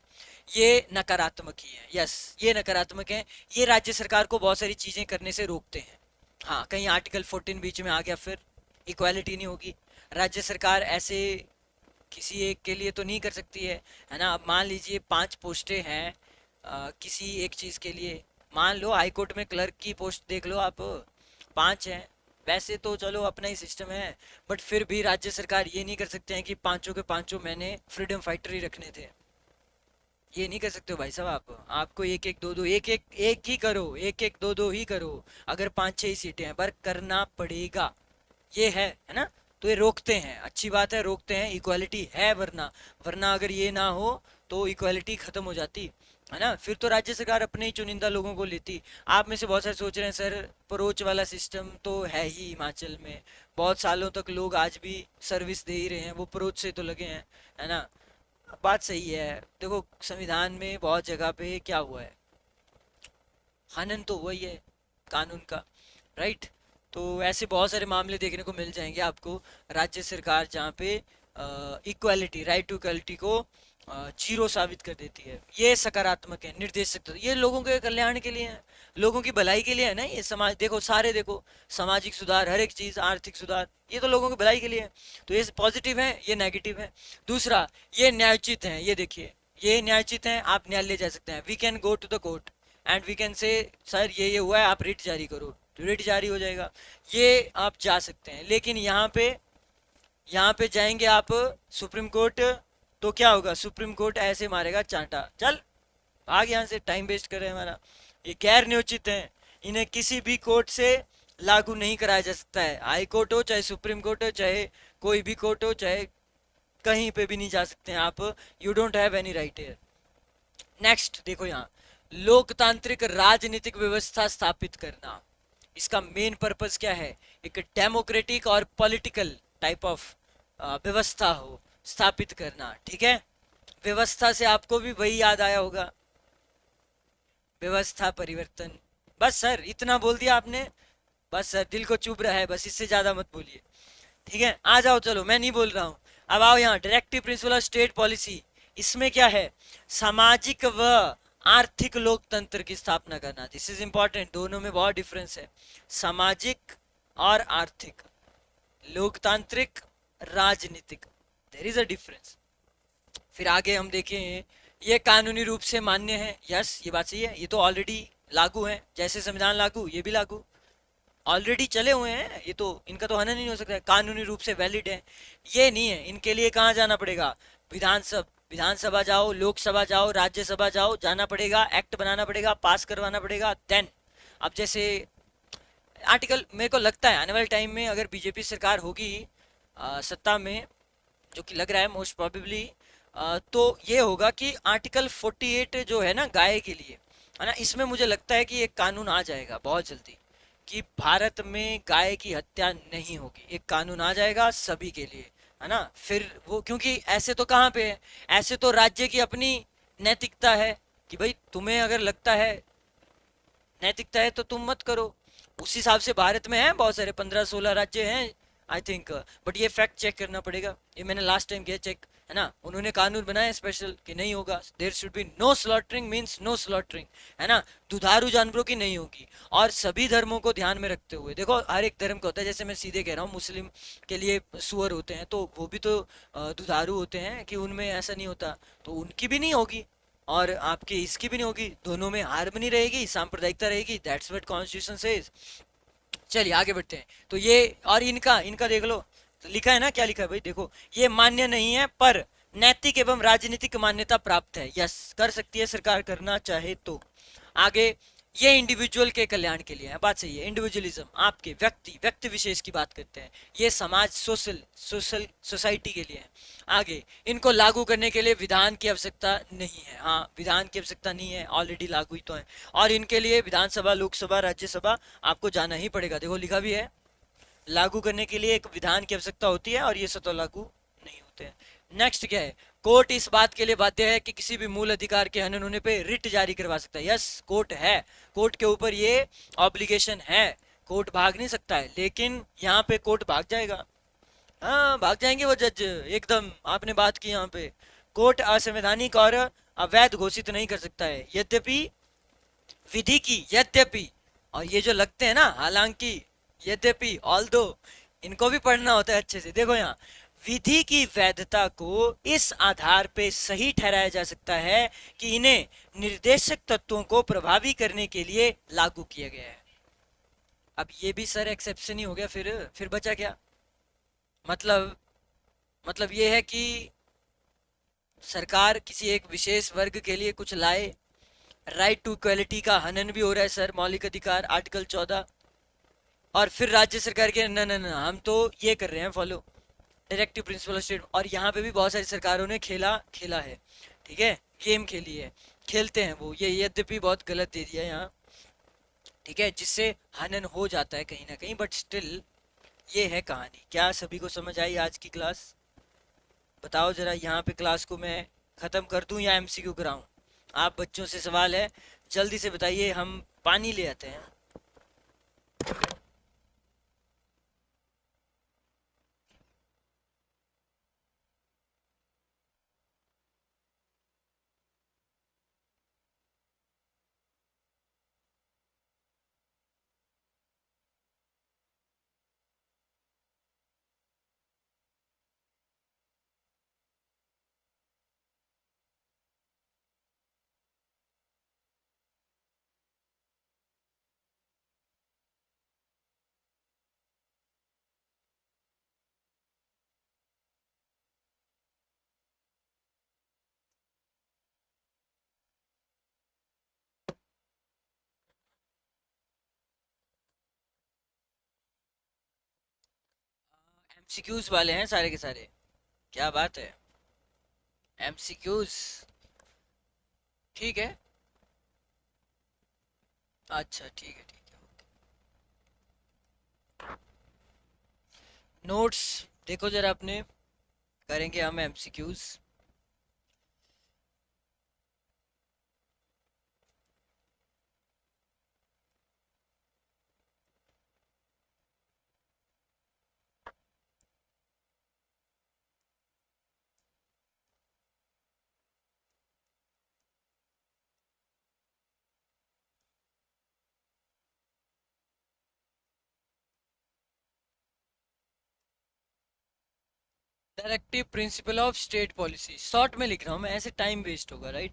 ये नकारात्मक ही है, यस ये नकारात्मक है। ये राज्य सरकार को बहुत सारी चीजें करने से रोकते हैं। हाँ, कहीं आर्टिकल 14 बीच में आ गया, फिर इक्वालिटी नहीं होगी। राज्य सरकार ऐसे किसी एक के लिए तो नहीं कर सकती है ना। अब मान लीजिए 5 पोस्टें हैं किसी एक चीज के लिए, मान लो हाई कोर्ट में क्लर्क की पोस्ट देख लो आप, 5 हैं। वैसे तो चलो अपना ही सिस्टम है, बट फिर भी राज्य सरकार ये नहीं कर सकते हैं कि पांचों के पांचों मैंने फ्रीडम फाइटर ही रखने थे। ये नहीं कर सकते हो भाई साहब आप, आपको एक एक दो दो, एक ही करो, एक एक दो दो ही करो। अगर 5-6 ही सीटें हैं, पर करना पड़ेगा, ये है ना। तो ये रोकते हैं, अच्छी बात है, रोकते हैं, इक्वालिटी है। वरना वरना अगर ये ना हो तो इक्वालिटी खत्म हो जाती, है ना। फिर तो राज्य सरकार अपने ही चुनिंदा लोगों को लेती। आप में से बहुत सारे सोच रहे हैं सर परोच वाला सिस्टम तो है ही हिमाचल में, बहुत सालों तक लोग आज भी सर्विस दे ही रहे हैं, वो परोच से तो लगे हैं, है ना। बात सही है। देखो संविधान में बहुत जगह पे क्या हुआ है, हनन तो वही है कानून का, राइट। तो ऐसे बहुत सारे मामले देखने को मिल जाएंगे आपको, राज्य सरकार जहाँ पे इक्वालिटी, राइट टू इक्वालिटी को जीरो साबित कर देती है। ये सकारात्मक है, निर्देशक तो ये लोगों के कल्याण के लिए है, लोगों की भलाई के लिए है ना। ये समाज देखो, सारे देखो, सामाजिक सुधार, हर एक चीज, आर्थिक सुधार, ये तो लोगों की भलाई के लिए है। तो ये पॉजिटिव है, ये नेगेटिव है। दूसरा, ये न्यायोचित है, ये देखिए, ये न्यायोचित है, आप न्यायालय जा सकते हैं, we can go to the court and we can say sir ये हुआ है, आप रिट जारी करो, तो रिट जारी हो जाएगा, ये आप जा सकते हैं। लेकिन यहाँ पे जाएंगे आप सुप्रीम कोर्ट, तो क्या होगा, सुप्रीम कोर्ट ऐसे मारेगा चांटा, चल भाग यहाँ से, टाइम वेस्ट कर रहे हैं हमारा। ये गैर नियोजित हैं, इन्हें किसी भी कोर्ट से लागू नहीं कराया जा सकता है, हाई कोर्ट हो चाहे सुप्रीम कोर्ट हो चाहे कोई भी कोर्ट हो, चाहे कहीं पे भी नहीं जा सकते हैं आप, you don't have any right here. Next देखो यहाँ, लोकतांत्रिक राजनीतिक व्यवस्था स्थापित करना, इसका मेन पर्पस क्या है, एक डेमोक्रेटिक और पॉलिटिकल टाइप ऑफ व्यवस्था हो स्थापित करना, ठीक है। व्यवस्था से आपको भी वही याद आया होगा, व्यवस्था परिवर्तन। बस सर इतना बोल दिया आपने, बस सर दिल को चुभ रहा है, बस इससे ज्यादा मत बोलिए, ठीक है। आ जाओ, चलो मैं नहीं बोल रहा हूँ। अब आओ यहाँ, directive principle of state policy, इसमें क्या है, सामाजिक व आर्थिक लोकतंत्र की स्थापना करना। दिस इज इंपॉर्टेंट, दोनों में बहुत डिफरेंस है, सामाजिक और आर्थिक, लोकतांत्रिक, राजनीतिक, देयर इज अ डिफरेंस। फिर आगे हम देखें, ये कानूनी रूप से मान्य है, यस ये बात सही है, ये तो ऑलरेडी लागू है, जैसे संविधान लागू ये भी लागू, ऑलरेडी चले हुए हैं, ये तो इनका तो हनन नहीं हो सकता है, कानूनी रूप से वैलिड है। ये नहीं है, इनके लिए कहाँ जाना पड़ेगा, विधानसभा, विधानसभा जाओ, लोकसभा जाओ, राज्यसभा जाओ, जाना पड़ेगा, एक्ट बनाना पड़ेगा, पास करवाना पड़ेगा, देन। अब जैसे आर्टिकल, मेरे को लगता है आने वाले टाइम में अगर बीजेपी सरकार होगी सत्ता में, जो कि लग रहा है मोस्ट प्रोबेबली, तो ये होगा कि आर्टिकल 48 जो है ना गाय के लिए, है ना, इसमें मुझे लगता है कि एक कानून आ जाएगा बहुत जल्दी कि भारत में गाय की हत्या नहीं होगी, एक कानून आ जाएगा सभी के लिए, है ना। फिर वो, क्योंकि ऐसे तो कहाँ पे है, ऐसे तो राज्य की अपनी नैतिकता है कि भाई तुम्हें अगर लगता है नैतिकता है तो तुम मत करो, उस हिसाब से भारत में है बहुत सारे, 15-16 राज्य हैं आई थिंक, बट ये फैक्ट चेक करना पड़ेगा, ये मैंने लास्ट टाइम किया चेक, है ना। उन्होंने कानून बनाया स्पेशल कि नहीं होगा, there should be no slaughtering, means no slaughtering, है ना, दुधारू जानवरों की नहीं होगी। और सभी धर्मों को ध्यान में रखते हुए, देखो हर एक धर्म का होता है, जैसे मैं सीधे कह रहा हूँ, मुस्लिम के लिए सुअर होते हैं, तो वो भी तो दुधारू होते हैं, कि उनमें ऐसा नहीं होता, तो उनकी भी नहीं होगी और आपकी इसकी भी नहीं होगी, दोनों में हार्मनी रहेगी, सांप्रदायिकता रहेगी, दैट्स व्हाट कॉन्स्टिट्यूशन सेज। चलिए आगे बढ़ते हैं। तो ये, और इनका इनका देख लो, तो लिखा है ना, क्या लिखा है भाई, देखो, ये मान्य नहीं है पर नैतिक एवं राजनीतिक मान्यता प्राप्त है, यस कर सकती है सरकार करना चाहे तो। आगे, ये इंडिविजुअल के कल्याण के लिए है, बात सही है, इंडिविजुअलिज्म, आपके व्यक्ति विशेष की बात करते हैं, ये समाज, सोशल सोसाइटी के लिए है। आगे, इनको लागू करने के लिए विधान की आवश्यकता नहीं है, हाँ विधान की आवश्यकता नहीं है, ऑलरेडी लागू ही तो है। और इनके लिए विधानसभा, लोकसभा, राज्यसभा आपको जाना ही पड़ेगा, देखो लिखा भी है, लागू करने के लिए एक विधान की आवश्यकता होती है, और ये स्वतः लागू नहीं होते हैं। नेक्स्ट क्या है, कोर्ट इस बात के लिए बाध्य है कि किसी भी मूल अधिकार के हनन होने पे रिट जारी करवा सकता है, यस कोर्ट है, कोर्ट के ऊपर ये ऑब्लिगेशन है, कोर्ट भाग नहीं सकता है, लेकिन यहाँ पे कोर्ट भाग जाएगा, हाँ भाग जाएंगे वो जज एकदम, आपने बात की यहाँ पे, कोर्ट असंवैधानिक और अवैध घोषित नहीं कर सकता है, यद्यपि विधि की, यद्यपि, और ये जो लगते हैं ना हालांकि, यद्यपि, ऑल्दो, इनको भी पढ़ना होता है अच्छे से। देखो यहाँ, विधि की वैधता को इस आधार पे सही ठहराया जा सकता है कि इन्हें निर्देशक तत्वों को प्रभावी करने के लिए लागू किया गया है। अब ये भी सर एक्सेप्शन ही हो गया, फिर बचा क्या, मतलब मतलब ये है कि सरकार किसी एक विशेष वर्ग के लिए कुछ लाए, राइट टू इक्वलिटी का हनन भी हो रहा है सर, मौलिक अधिकार आर्टिकल 14, और फिर राज्य सरकार के न न न हम तो ये कर रहे हैं follow directive principle of state, और यहाँ पे भी बहुत सारी सरकारों ने खेला खेला है, ठीक है, गेम खेली है, खेलते हैं वो, ये यद्यपि बहुत गलत दे दिया यहाँ, ठीक है, जिससे हनन हो जाता है कहीं ना कहीं, बट स्टिल ये है कहानी। क्या सभी को समझ आई आज की क्लास, बताओ जरा, यहाँ पे क्लास को मैं खत्म कर दूं या एमसीक्यू कराऊं? आप बच्चों से सवाल है, जल्दी से बताइए, हम पानी ले आते हैं। एमसीक्यूज वाले हैं सारे के सारे? क्या बात है, एमसीक्यूज। ठीक है, अच्छा ठीक है ठीक है। नोट्स देखो जरा अपने, करेंगे हम MCQs. Directive principle of state policy, short में लिख रहा हूँ मैं, ऐसे टाइम वेस्ट होगा, राइट?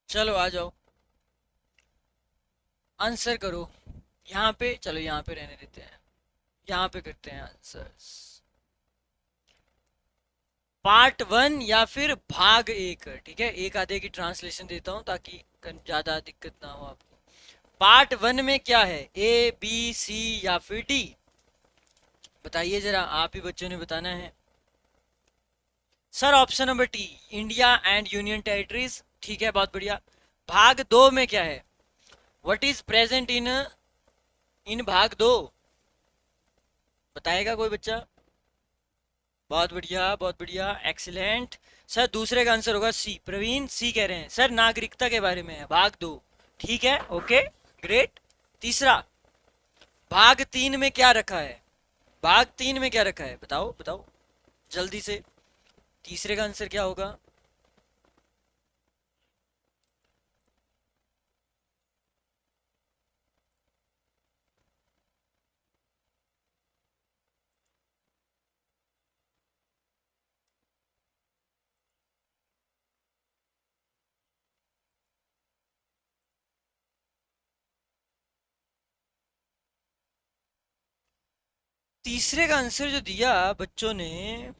चलो आ जाओ, आंसर करो। यहाँ पे चलो, यहाँ पे रहने देते हैं, यहाँ पे करते हैं आंसर्स। पार्ट वन या फिर भाग एक, ठीक है, एक आधे की ट्रांसलेशन देता हूँ ताकि ज्यादा दिक्कत ना हो आपको। पार्ट वन में क्या है, ए बी सी या फिर डी? बताइए जरा, आप ही बच्चों ने बताना है। Sir option number T, India and union territories. ठीक है, बहुत बढ़िया। भाग दो में क्या है, व्हाट इज प्रेजेंट इन इन भाग दो? बताएगा कोई बच्चा? बहुत बढ़िया बहुत बढ़िया, एक्सीलेंट। सर दूसरे का आंसर होगा सी, प्रवीण सी कह रहे हैं सर, नागरिकता के बारे में है भाग दो। ठीक है, ओके, ग्रेट। तीसरा, भाग तीन में क्या रखा है? भाग तीन में क्या रखा है, बताओ बताओ जल्दी से, तीसरे का आंसर क्या होगा? तीसरे का आंसर जो दिया बच्चों ने,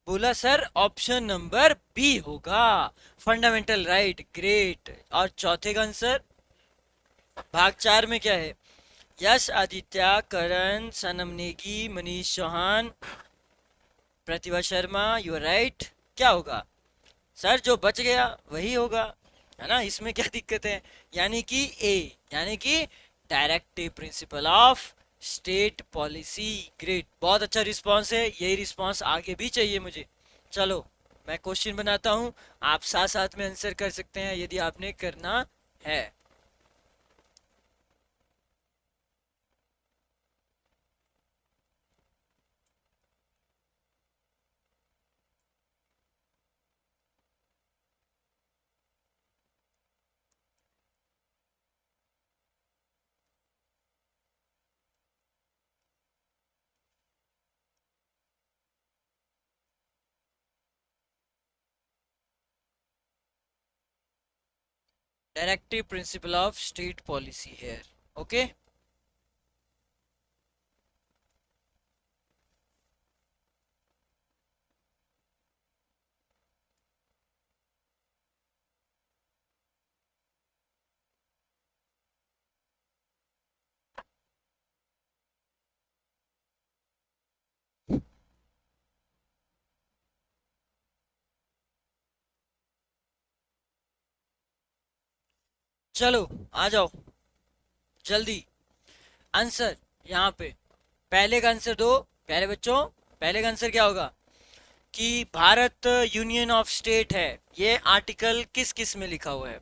बोला सर ऑप्शन नंबर बी होगा, फंडामेंटल राइट, ग्रेट। और चौथे का आंसर, भाग चार में क्या है? यश, आदित्य, करण, सनम नेगी, मनीष चौहान, प्रतिभा शर्मा, यू आर राइट। क्या होगा सर, जो बच गया वही होगा, है ना, इसमें क्या दिक्कत है? यानी कि ए, यानी कि directive principle of state policy. Great, बहुत अच्छा रिस्पांस है, यही रिस्पांस आगे भी चाहिए मुझे। चलो मैं क्वेश्चन बनाता हूँ, आप साथ साथ में आंसर कर सकते हैं यदि आपने करना है। Directive principle of state policy है, ओके। चलो आ जाओ जल्दी आंसर यहाँ पे। पहले का आंसर दो प्यारे बच्चों। पहले का आंसर क्या होगा कि भारत यूनियन ऑफ स्टेट है, ये आर्टिकल किस किस में लिखा हुआ है?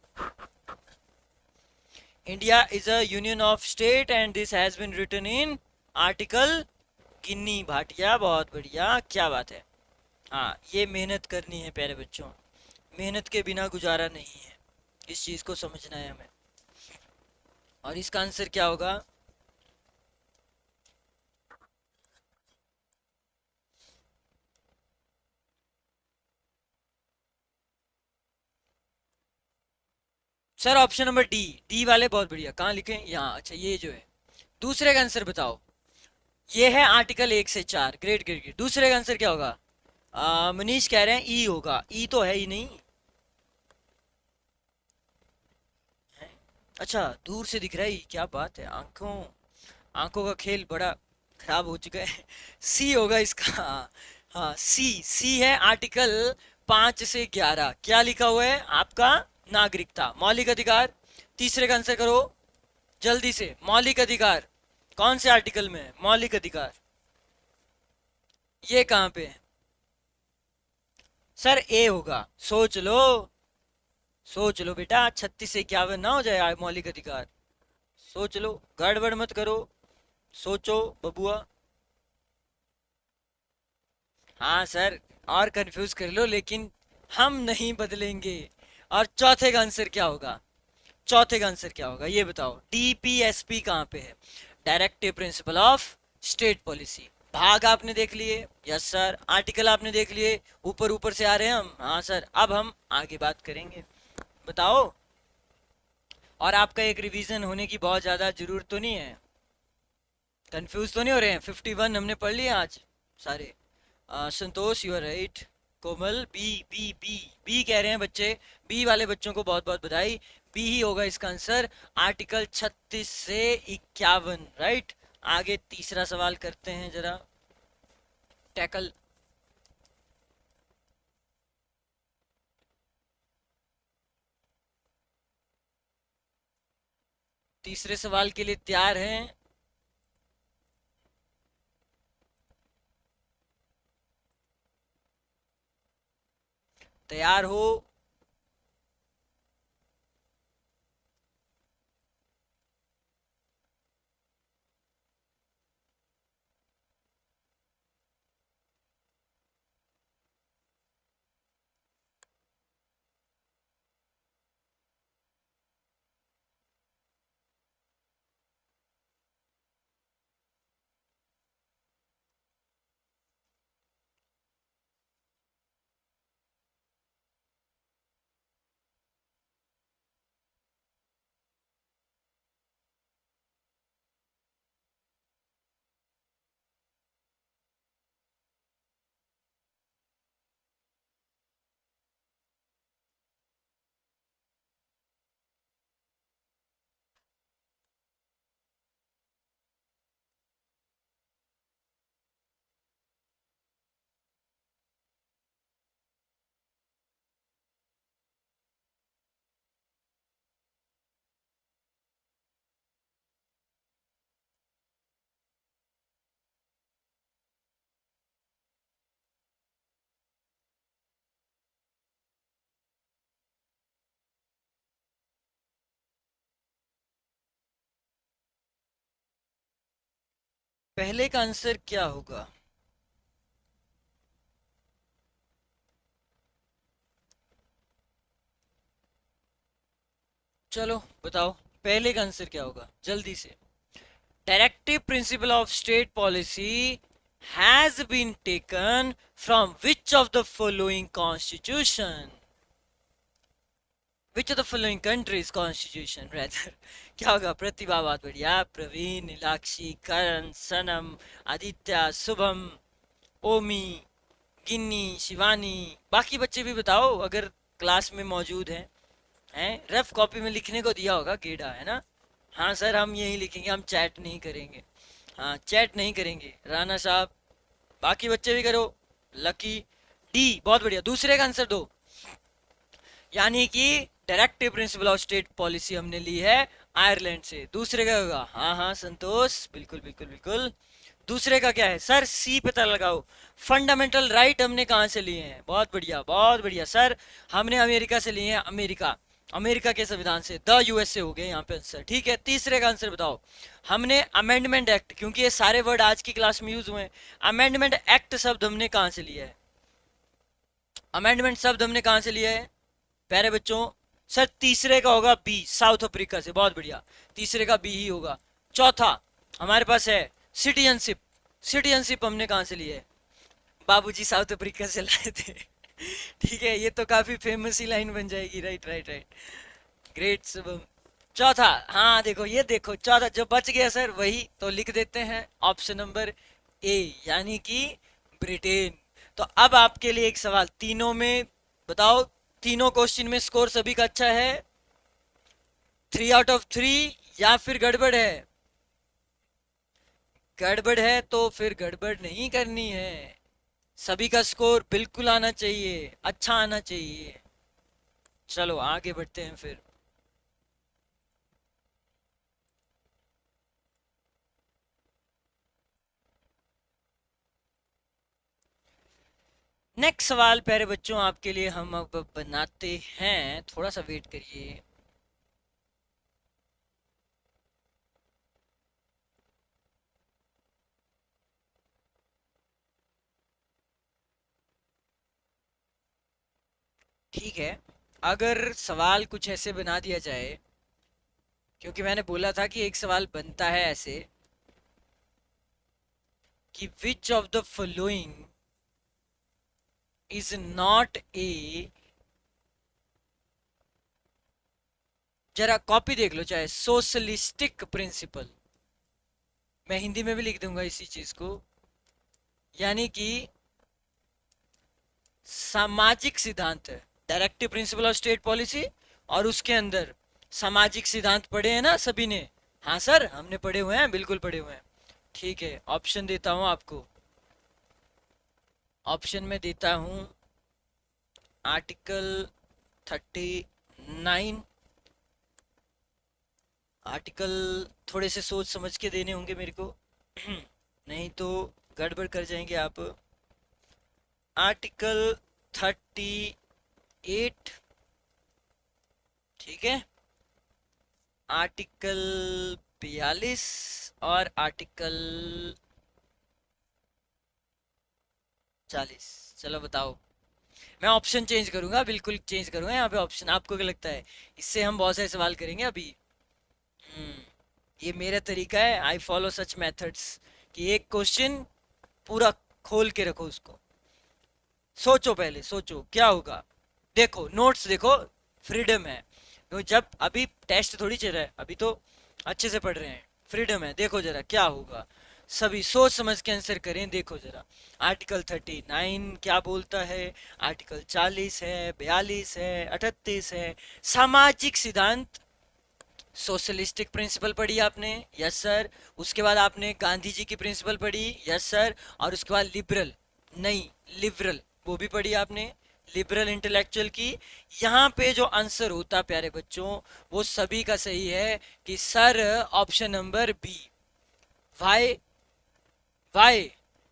India is a union of state and this has been written in article. Ginni Bhatia, बहुत बढ़िया, क्या बात है। हाँ, ये मेहनत करनी है प्यारे बच्चों, मेहनत के बिना गुजारा नहीं है, इस चीज को समझना है हमें। और इसका आंसर क्या होगा? Sir option number D. D वाले बहुत बढ़िया, कहाँ लिखे? यहाँ, अच्छा ये जो है। दूसरे का आंसर बताओ। ये है आर्टिकल 1 से 4। Great great great. दूसरे का आंसर क्या होगा? मनीष कह रहे हैं ई होगा। ई तो है ही नहीं। है? अच्छा, दूर से दिख रहा है ई, क्या बात है। आंखों आंखों का खेल बड़ा खराब हो चुका है। सी होगा इसका। हाँ, सी। सी है आर्टिकल 5 से 11। क्या लिखा हुआ है आपका? नागरिकता, मौलिक अधिकार। तीसरे का आंसर करो जल्दी से। मौलिक अधिकार कौन से आर्टिकल में है? मौलिक अधिकार ये कहाँ पे है? सर ए होगा। सोच लो, सोच लो बेटा, 36 से 51 ना हो जाए मौलिक अधिकार। सोच लो, गड़बड़ मत करो, सोचो बबुआ। हाँ सर, और कंफ्यूज कर लो लेकिन हम नहीं बदलेंगे। और चौथे का आंसर क्या होगा? चौथे का आंसर क्या होगा ये बताओ। डीपीएसपी कहाँ पे है? Directive principle of state policy. भाग आपने देख लिए, यस सर। आर्टिकल आपने देख लिए, ऊपर ऊपर से आ रहे हैं हम, हाँ सर। अब हम आगे बात करेंगे, बताओ। और आपका एक रिवीजन होने की बहुत ज्यादा जरूरत तो नहीं है? कंफ्यूज तो नहीं हो रहे हैं? 51 हमने पढ़ लिए आज सारे। Santosh you are right. Komal B B B. B कह रहे हैं बच्चे। बी वाले बच्चों को बहुत बहुत बधाई। बी ही होगा इसका आंसर, आर्टिकल 36 से 51, राइट। आगे तीसरा सवाल करते हैं जरा, टैकल। तीसरे सवाल के लिए तैयार हैं? तैयार हो? पहले का आंसर क्या होगा? चलो बताओ, पहले का आंसर क्या होगा जल्दी से। Directive principle of state policy has been taken from which of the following constitution? Which of the following countries constitution rather? क्या होगा? प्रतिभा बहुत बढ़िया, प्रवीण, नीलाक्षी, करण, सनम, आदित्य, शुभम, ओमी, गिन्नी, शिवानी। बाकी बच्चे भी बताओ अगर क्लास में मौजूद हैं। हैं, रफ कॉपी में लिखने को दिया होगा गेड़ा, है ना? हाँ सर, हम यही लिखेंगे, हम चैट नहीं करेंगे। हाँ, चैट नहीं करेंगे राणा साहब। बाकी बच्चे भी करो। लकी। डी, बहुत बढ़िया। दूसरे का आंसर दो, यानी कि directive principle of state policy हमने ली है आयरलैंड से। दूसरे का होगा, हाँ हाँ संतोष, बिल्कुल बिल्कुल बिल्कुल। दूसरे का क्या है सर, सी पता लगाओ। फंडामेंटल राइट हमने कहाँ से लिए हैं, बहुत बढ़िया सर। हमने अमेरिका से लिए हैं, अमेरिका, अमेरिका के संविधान से, द यूएसए हो गए यहाँ पे आंसर। ठीक है, तीसरे का आंसर बताओ। हमने अमेंडमेंट एक्ट, क्योंकि ये सारे वर्ड आज की क्लास में यूज हुए हैं, अमेंडमेंट एक्ट शब्द हमने कहाँ से लिया है, अमेंडमेंट शब्द हमने कहाँ से लिया है प्यारे बच्चों। सर तीसरे का होगा बी, साउथ अफ्रीका से, बहुत बढ़िया, तीसरे का बी ही होगा। चौथा हमारे पास है सिटीजनशिप, सिटीजनशिप हमने कहाँ से लिया है, बाबूजी साउथ अफ्रीका से लाए थे। ठीक है, ये तो काफी फेमस ही लाइन बन जाएगी, right right right, great Shubham. चौथा, हाँ देखो ये देखो, चौथा जो बच गया सर वही तो लिख देते हैं, ऑप्शन नंबर ए, यानी कि ब्रिटेन। तो अब आपके लिए एक सवाल, तीनों में बताओ, तीनों क्वेश्चन में स्कोर सभी का अच्छा है, 3 आउट ऑफ 3, या फिर गड़बड़ है, गड़बड़ है तो फिर गड़बड़ नहीं करनी है, सभी का स्कोर बिल्कुल आना चाहिए, अच्छा आना चाहिए। चलो आगे बढ़ते हैं फिर। नेक्स्ट सवाल प्यारे बच्चों आपके लिए हम अब बनाते हैं, थोड़ा सा वेट करिए। ठीक है, अगर सवाल कुछ ऐसे बना दिया जाए, क्योंकि मैंने बोला था कि एक सवाल बनता है ऐसे कि which of the following is not a, जरा कॉपी देख लो चाहे, सोशलिस्टिक प्रिंसिपल, मैं हिंदी में भी लिख दूंगा इसी चीज को, यानी कि सामाजिक सिद्धांत है, directive principle of state policy, और उसके अंदर सामाजिक सिद्धांत पढ़े हैं ना सभी ने, हाँ सर हमने पढ़े हुए हैं, बिल्कुल पढ़े हुए हैं। ठीक है, ऑप्शन देता हूं आपको, ऑप्शन में देता हूं आर्टिकल 39, आर्टिकल थोड़े से सोच समझ के देने होंगे मेरे को, नहीं तो गड़बड़ कर जाएंगे आप। आर्टिकल 38, ठीक है, आर्टिकल 42 और आर्टिकल 40। चलो बताओ, मैं ऑप्शन चेंज करूंगा, बिल्कुल चेंज करूंगा यहाँ पे ऑप्शन, आपको क्या लगता है, इससे हम बहुत सारे सवाल करेंगे अभी। हम्म, ये मेरा तरीका है, आई फॉलो सच मेथड्स, कि एक क्वेश्चन पूरा खोल के रखो उसको, सोचो पहले, सोचो क्या होगा, देखो नोट्स देखो, फ्रीडम है, तो जब अभी टेस्ट थोड़ी चल रहा है, अभी तो अच्छे से पढ़ रहे हैं, फ्रीडम है, देखो जरा क्या होगा, सभी सोच समझ के आंसर करें, देखो जरा। आर्टिकल 39 क्या बोलता है, आर्टिकल 40 है, 42 है, 38 है, सामाजिक सिद्धांत, सोशलिस्टिक प्रिंसिपल पढ़ी आपने, यस सर, उसके बाद आपने गांधी जी की प्रिंसिपल पढ़ी, यस सर, और उसके बाद लिबरल, नहीं लिबरल, वो भी पढ़ी आपने, लिबरल इंटेलेक्चुअल की। यहाँ पे जो आंसर होता प्यारे बच्चों, वो सभी का सही है कि sir option number B, why, why,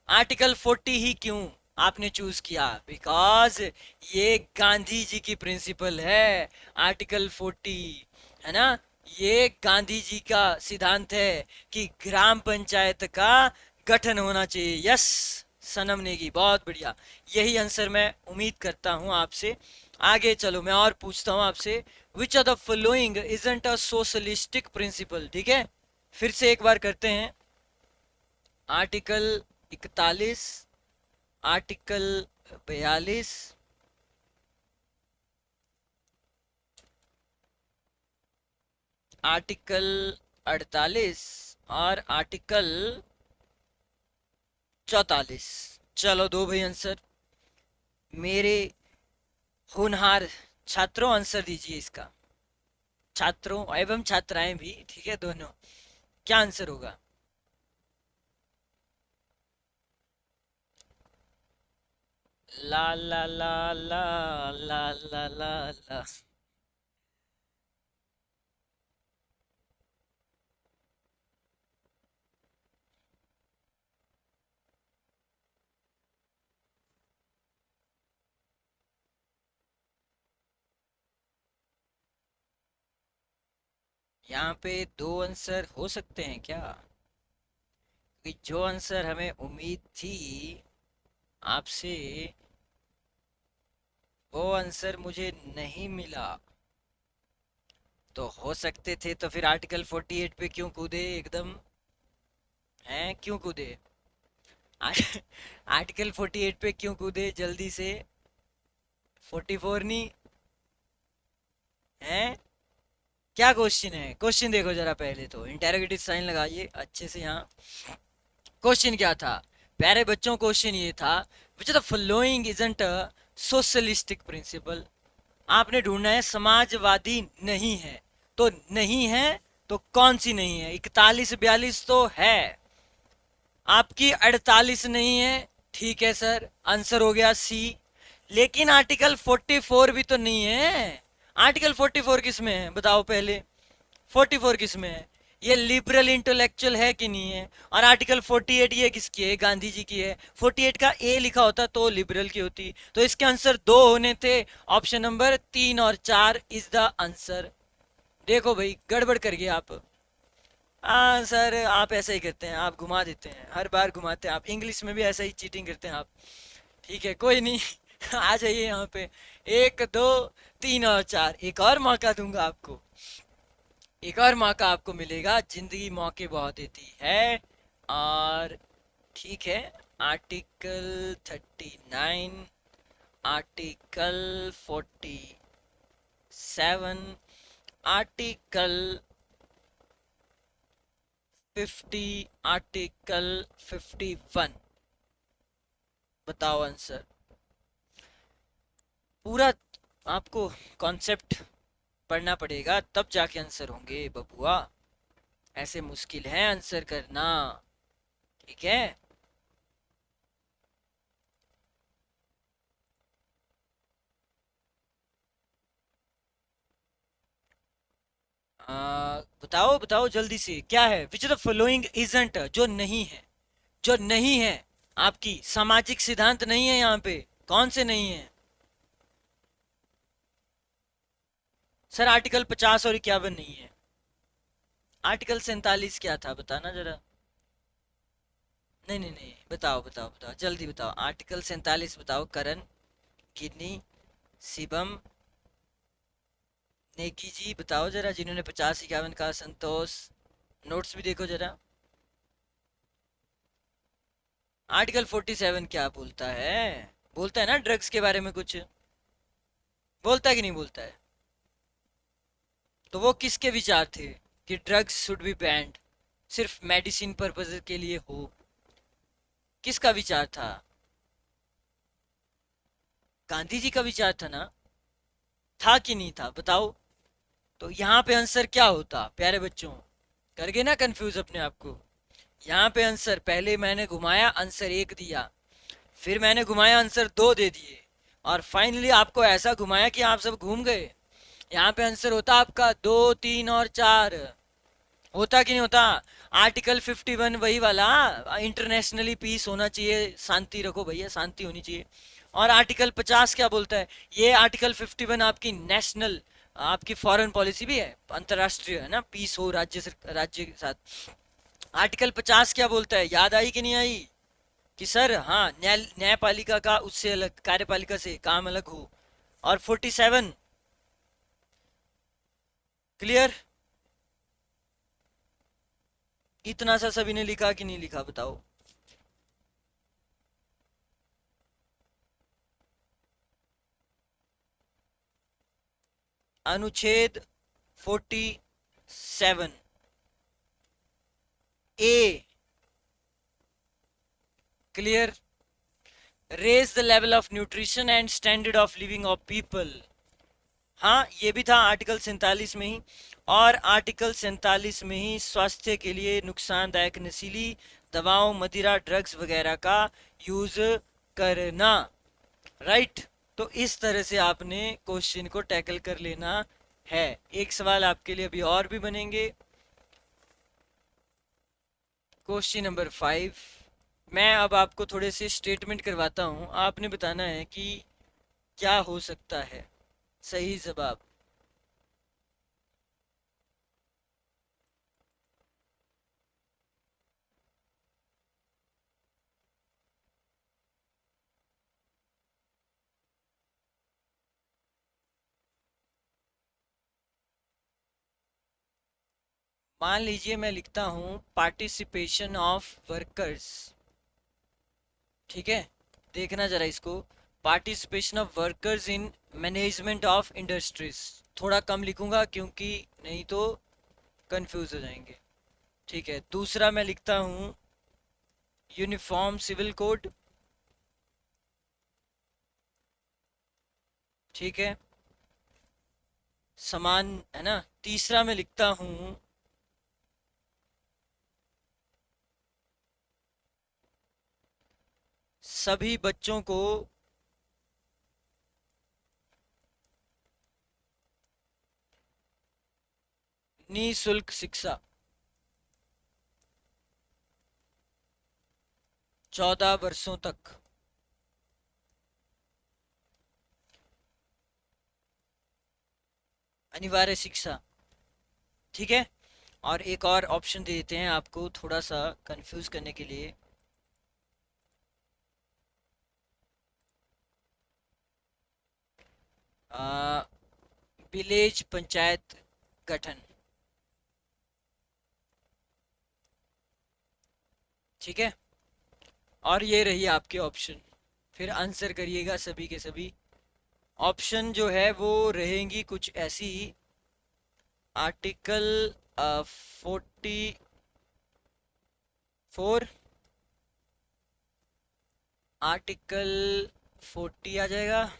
article 40 ही क्यों आपने चूज किया, बिकॉज ये गांधी जी की प्रिंसिपल है, आर्टिकल 40, है ना, ये गांधी जी का सिद्धांत है कि ग्राम पंचायत का गठन होना चाहिए, यस सनम नेगी, बहुत बढ़िया, यही आंसर मैं उम्मीद करता हूं आपसे। आगे चलो मैं और पूछता हूं आपसे, विच of the following isn't a socialistic principal, ठीक है, फिर से एक बार करते हैं, आर्टिकल 41, आर्टिकल 42, आर्टिकल 48 और आर्टिकल 44। चलो दो भाई आंसर, मेरे होनहार छात्रों आंसर दीजिए इसका, छात्रों एवं छात्राएं भी, ठीक है दोनों, क्या आंसर होगा। ला ला ला ला ला ला ला ला, यहाँ पे दो आंसर हो सकते हैं क्या? कि जो आंसर हमें उम्मीद थी आपसे, वो आंसर मुझे नहीं मिला। तो हो सकते थे तो फिर आर्टिकल 48 पे क्यों कूदे एकदम? हैं, क्यों कूदे? आर्टिकल 48 पे क्यों कूदे जल्दी से? 44 नहीं है? क्या क्वेश्चन है? क्वेश्चन देखो जरा, पहले तो इंटेरोगेटिव साइन लगाइए अच्छे से यहाँ। क्वेश्चन क्या था प्यारे बच्चों? क्वेश्चन ये था, विच of the following isn't a socialistic principal. आपने ढूंढना है समाजवादी नहीं है, तो नहीं है तो कौन सी नहीं है? 41 42 तो है, आपकी 48 नहीं है। ठीक है सर, आंसर हो गया सी। लेकिन आर्टिकल 44 भी तो नहीं है। आर्टिकल 44 किस में है बताओ पहले? 44 किस में है? ये लिबरल इंटेलेक्चुअल है कि नहीं है? और आर्टिकल 48 ये किसकी है? गांधी जी की है। 48 का ए लिखा होता तो लिबरल की होती। तो इसके आंसर दो होने थे, ऑप्शन नंबर 3 और 4 इज द आंसर। देखो भाई, गड़बड़ कर गए आप। हाँ सर, आप ऐसा ही करते हैं, आप घुमा देते हैं, हर बार घुमाते हैं आप। इंग्लिश में भी ऐसा ही चीटिंग करते हैं आप। ठीक है, कोई नहीं। आ जाइए यहाँ पे। 1 2 3 और 4, एक और मौका दूंगा आपको। एक और मौका आपको मिलेगा, जिंदगी मौके बहुत देती है। और ठीक है, आर्टिकल 39, आर्टिकल 47, आर्टिकल 50, आर्टिकल 51। बताओ आंसर। पूरा आपको कॉन्सेप्ट पढ़ना पड़ेगा, तब जाके आंसर होंगे बबुआ। ऐसे मुश्किल है आंसर करना। ठीक है, बताओ बताओ जल्दी से, क्या है? विच ऑफ द फॉलोइंग इजंट, जो नहीं है, जो नहीं है। आपकी सामाजिक सिद्धांत नहीं है यहाँ पे। कौन से नहीं है? सर आर्टिकल 50 और 51 नहीं है। आर्टिकल 47 क्या था बताना जरा। नहीं नहीं नहीं, बताओ बताओ बताओ जल्दी बताओ, आर्टिकल 47 बताओ। करण, किडनी, शिवम, नेकी जी बताओ जरा, जिन्होंने 50 51 का। संतोष, नोट्स भी देखो जरा। आर्टिकल 47 क्या बोलता है? बोलता है ना ड्रग्स के बारे में कुछ, बोलता है कि नहीं बोलता है? तो वो किसके विचार थे कि ड्रग्स शुड बी बैंड, सिर्फ मेडिसिन पर्पज के लिए हो? किसका विचार था? गांधी जी का विचार था ना? था कि नहीं था बताओ? तो यहाँ पे आंसर क्या होता प्यारे बच्चों? कर गए ना कंफ्यूज अपने आप को? यहाँ पे आंसर, पहले मैंने घुमाया आंसर 1 दिया, फिर मैंने घुमाया आंसर 2 दे दिए, और फाइनली आपको ऐसा घुमाया कि आप सब घूम गए। यहाँ पे आंसर होता आपका 2 3 और 4। होता कि नहीं होता? आर्टिकल 51 वही वाला, इंटरनेशनली पीस होना चाहिए, शांति रखो भैया, शांति होनी चाहिए। और आर्टिकल 50 क्या बोलता है? ये आर्टिकल 51 आपकी नेशनल, आपकी फॉरेन पॉलिसी भी है, अंतरराष्ट्रीय है ना, पीस हो राज्य के साथ। आर्टिकल 50 क्या बोलता है, याद आई कि नहीं आई? कि सर हाँ, न्यायपालिका का उससे अलग, कार्यपालिका से काम अलग हो। और 47 क्लियर? इतना सा सभी ने लिखा कि नहीं लिखा बताओ? अनुच्छेद 47 A, clear? Raise the level of nutrition and standard of living of people. हाँ, ये भी था आर्टिकल 47 में ही। और आर्टिकल 47 में ही स्वास्थ्य के लिए नुकसानदायक नशीली दवाओं, मदिरा, ड्रग्स वगैरह का यूज करना। राइट, तो इस तरह से आपने क्वेश्चन को टैकल कर लेना है। एक सवाल आपके लिए अभी और भी बनेंगे। Question number 5। मैं अब आपको थोड़े से स्टेटमेंट करवाता हूँ, आपने बताना है कि क्या हो सकता है सही जवाब। मान लीजिए मैं लिखता हूं पार्टिसिपेशन ऑफ वर्कर्स, ठीक है, देखना जरा इसको, participation of workers in management of industries. थोड़ा कम लिखूंगा क्योंकि नहीं तो कंफ्यूज हो जाएंगे। ठीक है, दूसरा मैं लिखता हूं यूनिफॉर्म सिविल कोड, ठीक है, समान है ना। तीसरा मैं लिखता हूं सभी बच्चों को निःशुल्क शिक्षा 14 वर्षों तक। अनिवार्य शिक्षा, ठीक है। और एक और ऑप्शन दे देते हैं आपको थोड़ा सा कंफ्यूज करने के लिए। विलेज पंचायत गठन, ठीक है। और ये रही आपके ऑप्शन, फिर आंसर करिएगा सभी के सभी। ऑप्शन जो है वो रहेंगी कुछ ऐसी, आर्टिकल 44, आर्टिकल 40 आ जाएगा,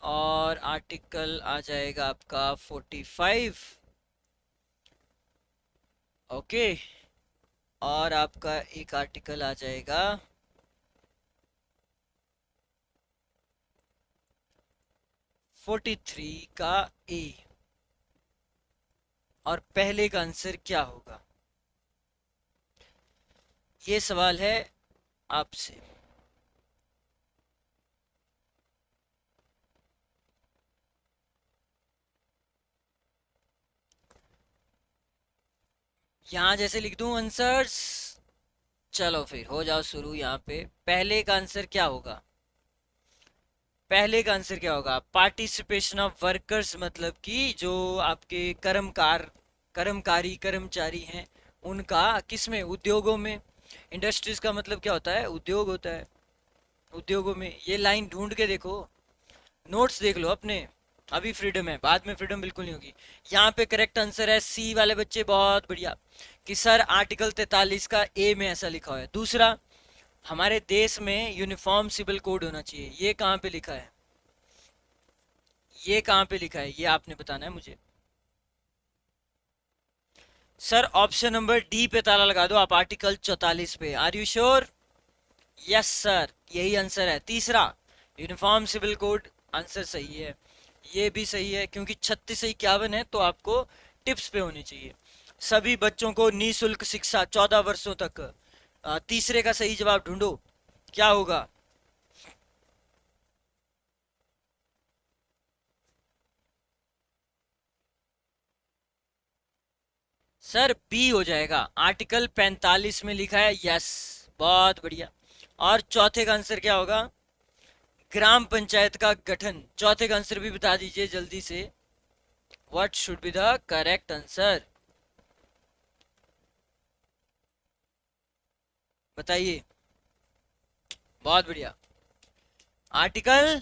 और आर्टिकल आ जाएगा आपका 45, ओके। और आपका एक आर्टिकल आ जाएगा 43 का ए। और पहले का आंसर क्या होगा, ये सवाल है आपसे। यहां जैसे लिख दूं आंसर्स, चलो फिर हो जाओ शुरू। यहाँ पे पहले का आंसर क्या होगा, पहले का आंसर क्या होगा, पार्टिसिपेशन ऑफ वर्कर्स, मतलब कि जो आपके कर्मकारी कर्मचारी हैं उनका किसमें, उद्योगों में। इंडस्ट्रीज का मतलब क्या होता है, उद्योग होता है, उद्योगों में। ये लाइन ढूंढ के देखो, नोट्स देख लो अपने। अभी फ्रीडम है, बाद में फ्रीडम बिल्कुल नहीं होगी। यहाँ पे करेक्ट आंसर है सी वाले बच्चे, बहुत बढ़िया। कि सर आर्टिकल 43 का ए में ऐसा लिखा हुआ है। दूसरा, हमारे देश में यूनिफॉर्म सिविल कोड होना चाहिए, ये कहाँ पे लिखा है, ये कहाँ पे लिखा है, ये आपने बताना है मुझे। सर ऑप्शन नंबर डी पे ताला लगा दो आप, आर्टिकल 44 पे। Are you sure? Yes sir, यही आंसर है। तीसरा, यूनिफॉर्म सिविल कोड, आंसर सही है। ये भी सही है क्योंकि 36 से 51 है, तो आपको टिप्स पे होनी चाहिए। सभी बच्चों को निःशुल्क शिक्षा 14 वर्षों तक। तीसरे का सही जवाब ढूंढो, क्या होगा। सर बी हो जाएगा, आर्टिकल 45 में लिखा है, यस, बहुत बढ़िया। और चौथे का आंसर क्या होगा, ग्राम पंचायत का गठन। चौथे का आंसर भी बता दीजिए जल्दी से, what should be the correct answer, बताइए। बहुत बढ़िया, आर्टिकल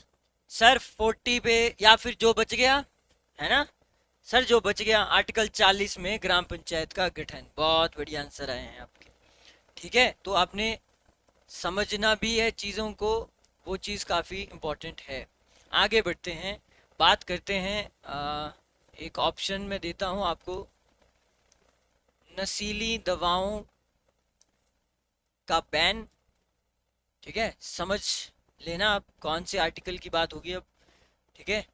सर 40 पे, या फिर जो बच गया है ना, सर जो बच गया आर्टिकल 40 में ग्राम पंचायत का गठन। बहुत बढ़िया आंसर आए हैं आपके, ठीक है। तो आपने समझना भी है चीज़ों को, वो चीज़ काफ़ी इम्पोर्टेंट है। आगे बढ़ते हैं, बात करते हैं। एक ऑप्शन में देता हूँ आपको, नशीली दवाओं का बैन, ठीक है। समझ लेना आप कौन से आर्टिकल की बात होगी अब, ठीक है।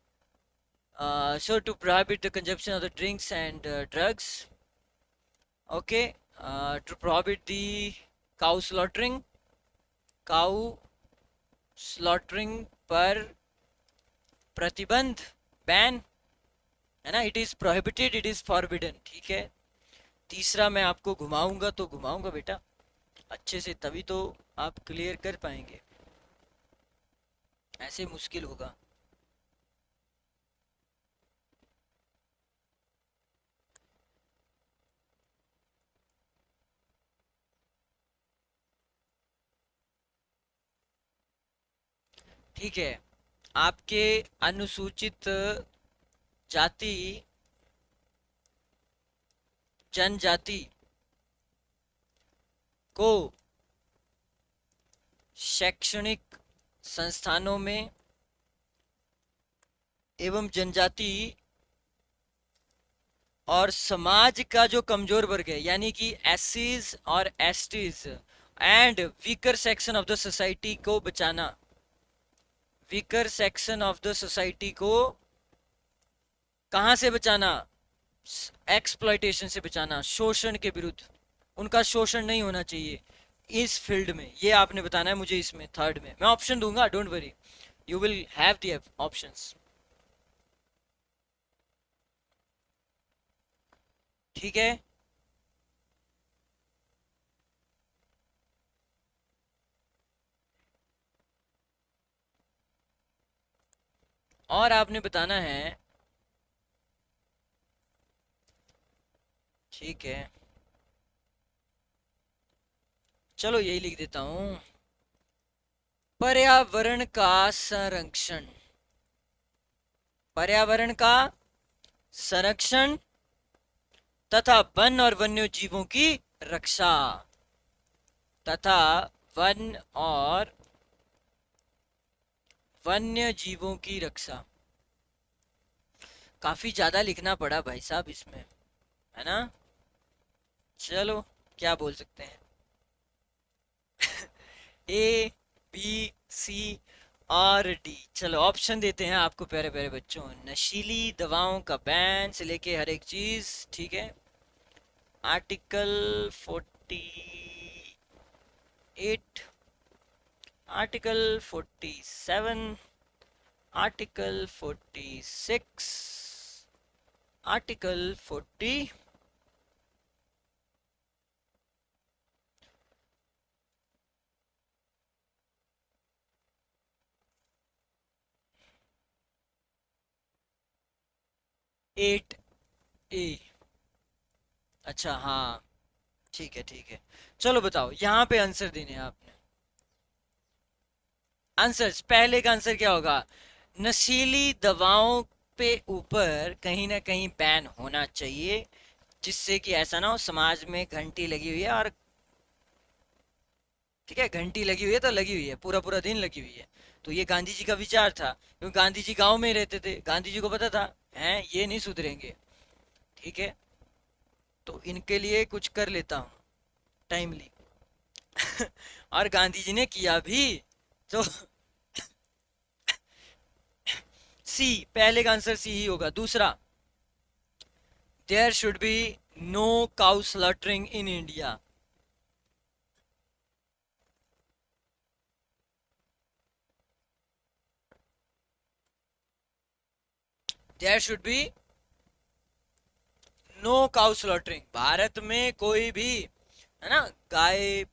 So to prohibit the consumption of the drinks and drugs, okay. To prohibit the cow slaughtering, cow slaughtering पर प्रतिबंध, बैन, है ना। It is prohibited, it is forbidden, ठीक है। तीसरा मैं आपको घुमाऊंगा तो घुमाऊंगा बेटा अच्छे से, तभी तो आप क्लियर कर पाएंगे, ऐसे मुश्किल होगा। ठीक है, आपके अनुसूचित जाति जनजाति को शैक्षणिक संस्थानों में एवं जनजाति और समाज का जो कमजोर वर्ग है, यानी कि एससीज और STs and weaker section of the society को बचाना, weaker section of the society को कहां से बचाना? एक्सप्लॉयटेशन से बचाना, शोषण के विरुद्ध, उनका शोषण नहीं होना चाहिए इस फील्ड में। ये आपने बताना है मुझे इसमें, थर्ड में मैं ऑप्शन दूंगा, don't worry, you will have the options. ठीक है, और आपने बताना है, ठीक है चलो यही लिख देता हूं, पर्यावरण का संरक्षण, पर्यावरण का संरक्षण तथा वन और वन्य जीवों की रक्षा, तथा वन और वन्य जीवों की रक्षा। काफी ज्यादा लिखना पड़ा भाई साहब इसमें, है ना? चलो क्या बोल सकते हैं, ए बी सी और डी। चलो ऑप्शन देते हैं आपको प्यारे प्यारे बच्चों, नशीली दवाओं का बैन से लेके हर एक चीज, ठीक है। आर्टिकल 48, आर्टिकल 47, आर्टिकल 46, आर्टिकल 48, ए। अच्छा हाँ, ठीक है ठीक है। चलो बताओ, यहाँ पे आंसर देने हैं आपने। आंसर, पहले का आंसर क्या होगा? नशीली दवाओं पे ऊपर कहीं ना कहीं बैन होना चाहिए, जिससे कि ऐसा ना हो समाज में घंटी लगी हुई है, और ठीक है घंटी लगी हुई है तो लगी हुई है, पूरा पूरा दिन लगी हुई है। तो ये गांधी जी का विचार था, क्योंकि गांधी जी गांव में ही रहते थे, गांधी जी को पता था हैं ये नहीं सुधरेंगे, ठीक है, तो इनके लिए कुछ कर लेता हूँ टाइमली। और गांधी जी ने किया भी। तो सी, पहले का आंसर सी ही होगा। दूसरा, there should be no cow slaughtering in India. There should be no cow slaughtering, Bharat में कोई भी, है ना, गाय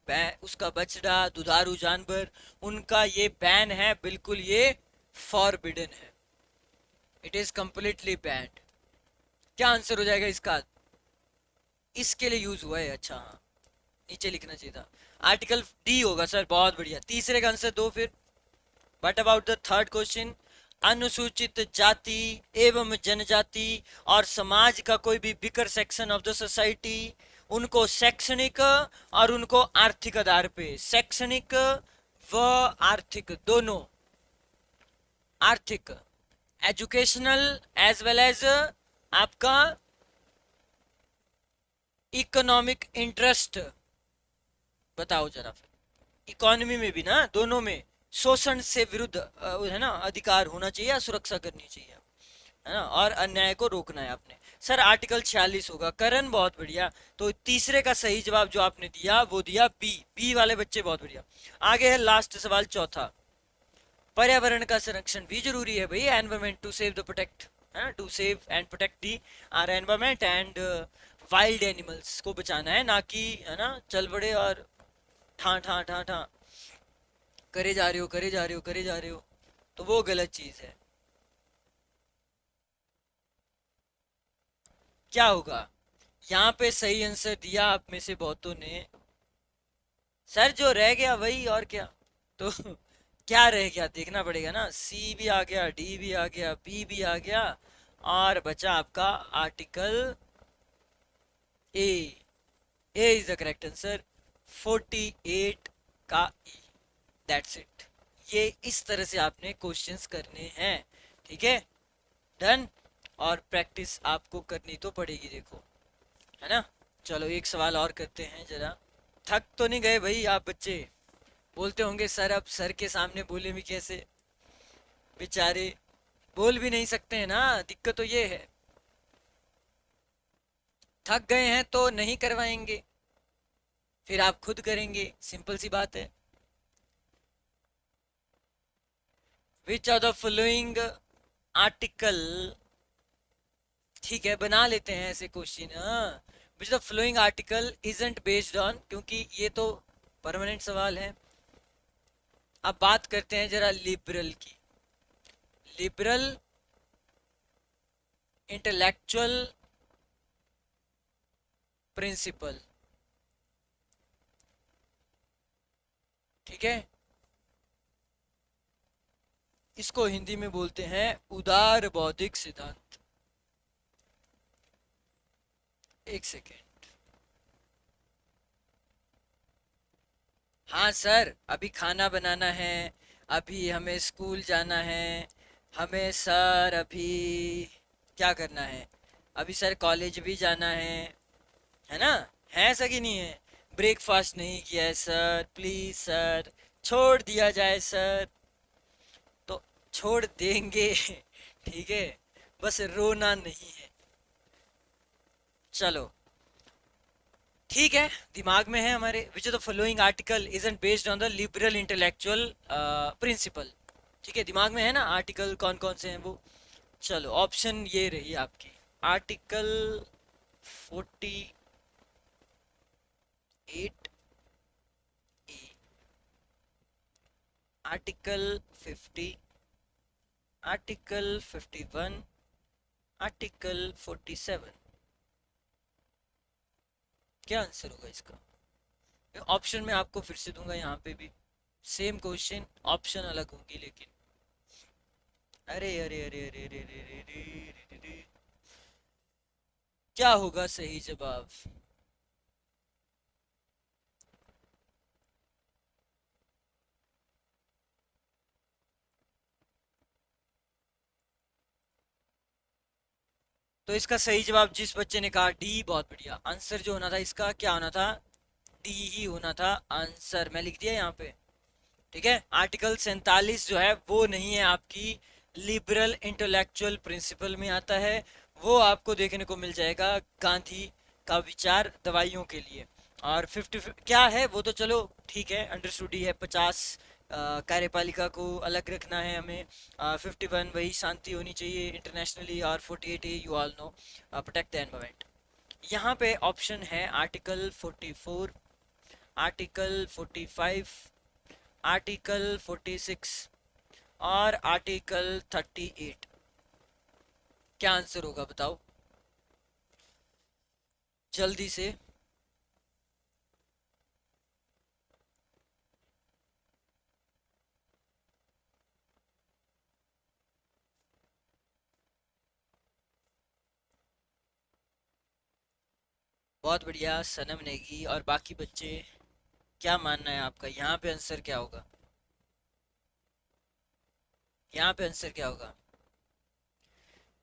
उसका बछड़ा, दुधारू जानवर, उनका ये बैन है, बिल्कुल ये फॉरबिडन है, इट इज कंप्लीटली बैंड। क्या आंसर हो जाएगा इसका? इसके लिए यूज हुआ है, अच्छा हाँ, नीचे लिखना चाहिए था, आर्टिकल डी होगा सर, बहुत बढ़िया। तीसरे का आंसर दो फिर। But about the third question, अनुसूचित जाति एवं जनजाति और समाज का कोई भी beaker section of the society, उनको शैक्षणिक और उनको आर्थिक आधार पे, शैक्षणिक व आर्थिक दोनों, आर्थिक एजुकेशनल एज वेल एज आपका इकोनॉमिक इंटरेस्ट, बताओ जरा फिर, इकोनॉमी में भी ना, दोनों में शोषण से विरुद्ध है ना अधिकार होना चाहिए या सुरक्षा करनी चाहिए, है ना, और अन्याय को रोकना है आपने। सर आर्टिकल 46 होगा। करण बहुत बढ़िया, तो तीसरे का सही जवाब जो आपने दिया वो दिया बी, बी वाले बच्चे बहुत बढ़िया। आगे है लास्ट सवाल चौथा, पर्यावरण का संरक्षण भी जरूरी है भाई, environment to save the protect, है ना, to save and protect the our environment and wild animals को बचाना है, ना कि है ना चल बड़े और ठा ठा ठा ठा करे जा रहे हो, करे जा रहे हो, करे जा रहे हो, तो वो गलत चीज है। क्या होगा यहाँ पे? सही आंसर दिया आप में से बहुतों ने, सर जो रह गया वही, और क्या। तो क्या रह गया देखना पड़ेगा ना, सी भी आ गया, डी भी आ गया, बी भी आ गया, और बचा आपका article a. A is the correct answer, 48 का ई। That's it. ये इस तरह से आपने क्वेश्चंस करने हैं, ठीक है, डन। और प्रैक्टिस आपको करनी तो पड़ेगी, देखो, है ना। चलो एक सवाल और करते हैं जरा। थक तो नहीं गए भाई आप बच्चे? बोलते होंगे सर अब सर के सामने बोले भी कैसे, बेचारे बोल भी नहीं सकते हैं ना, दिक्कत तो ये है। थक गए हैं तो नहीं करवाएंगे, फिर आप खुद करेंगे, सिंपल सी बात है। विच ऑफ द फॉलोइंग आर्टिकल, ठीक है बना लेते हैं ऐसे क्वेश्चन, हाँ। Which the flowing article isn't based on, क्योंकि ये तो परमानेंट सवाल है। अब बात करते हैं जरा लिबरल की। लिबरल इंटेलेक्चुअल प्रिंसिपल, ठीक है, इसको हिंदी में बोलते हैं उदार बौद्धिक सिद्धांत। एक सेकेंड, हाँ सर अभी खाना बनाना है, अभी हमें स्कूल जाना है, हमें सर अभी क्या करना है, अभी सर कॉलेज भी जाना है ना, है ऐसा कि नहीं है? ब्रेकफास्ट नहीं किया है सर, प्लीज सर छोड़ दिया जाए सर, तो छोड़ देंगे ठीक है, बस रोना नहीं है। चलो ठीक है, दिमाग में है हमारे। Which of the following article isn't based on the liberal intellectual principle, ठीक है, दिमाग में है ना आर्टिकल कौन कौन से हैं वो। चलो ऑप्शन ये रही आपकी, आर्टिकल 48 ए, आर्टिकल 50, आर्टिकल 51, आर्टिकल 47। क्या आंसर होगा इसका? ऑप्शन में आपको फिर से दूंगा, यहाँ पे भी सेम क्वेश्चन, ऑप्शन अलग होंगी लेकिन। अरे अरे अरे अरे अरे अरे अरे अरे अरे अरे। क्या होगा सही जवाब? तो इसका सही जवाब जिस बच्चे ने कहा डी, बहुत बढ़िया। आंसर जो होना था इसका क्या होना था? डी ही होना था आंसर, मैं लिख दिया यहाँ पे, ठीक है। आर्टिकल 47 जो है वो नहीं है आपकी लिबरल इंटेलेक्चुअल प्रिंसिपल में आता है, वो आपको देखने को मिल जाएगा गांधी का विचार दवाइयों के लिए। और 50 क्या है वो तो चलो ठीक है, अंडरस्टूड ही है। 50 कार्यपालिका को अलग रखना है हमें, 51 वही शांति होनी चाहिए इंटरनेशनली, और 48 you all know protect the environment. यहाँ पे ऑप्शन है आर्टिकल 44, आर्टिकल 45, आर्टिकल 46 और आर्टिकल 38। क्या आंसर होगा बताओ जल्दी से। बहुत बढ़िया सनम नेगी और बाकी बच्चे, क्या मानना है आपका, यहाँ पे आंसर क्या होगा? यहाँ पे आंसर क्या होगा?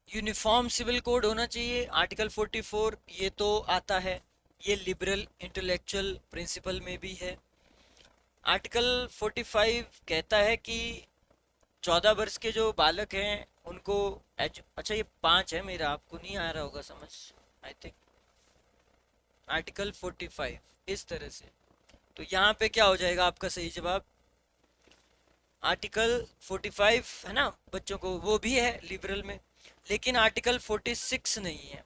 यूनिफॉर्म सिविल कोड होना चाहिए, आर्टिकल 44 ये तो आता है, ये लिबरल इंटेलेक्चुअल प्रिंसिपल में भी है। आर्टिकल 45 कहता है कि 14 वर्ष के जो बालक हैं उनको अच्छा ये 5 है मेरा, आपको नहीं आ रहा होगा समझ, आई थिंक आर्टिकल 45 इस तरह से। तो यहाँ पे क्या हो जाएगा आपका सही जवाब? आर्टिकल 45 है ना बच्चों को, वो भी है लिबरल में, लेकिन आर्टिकल 46 नहीं है।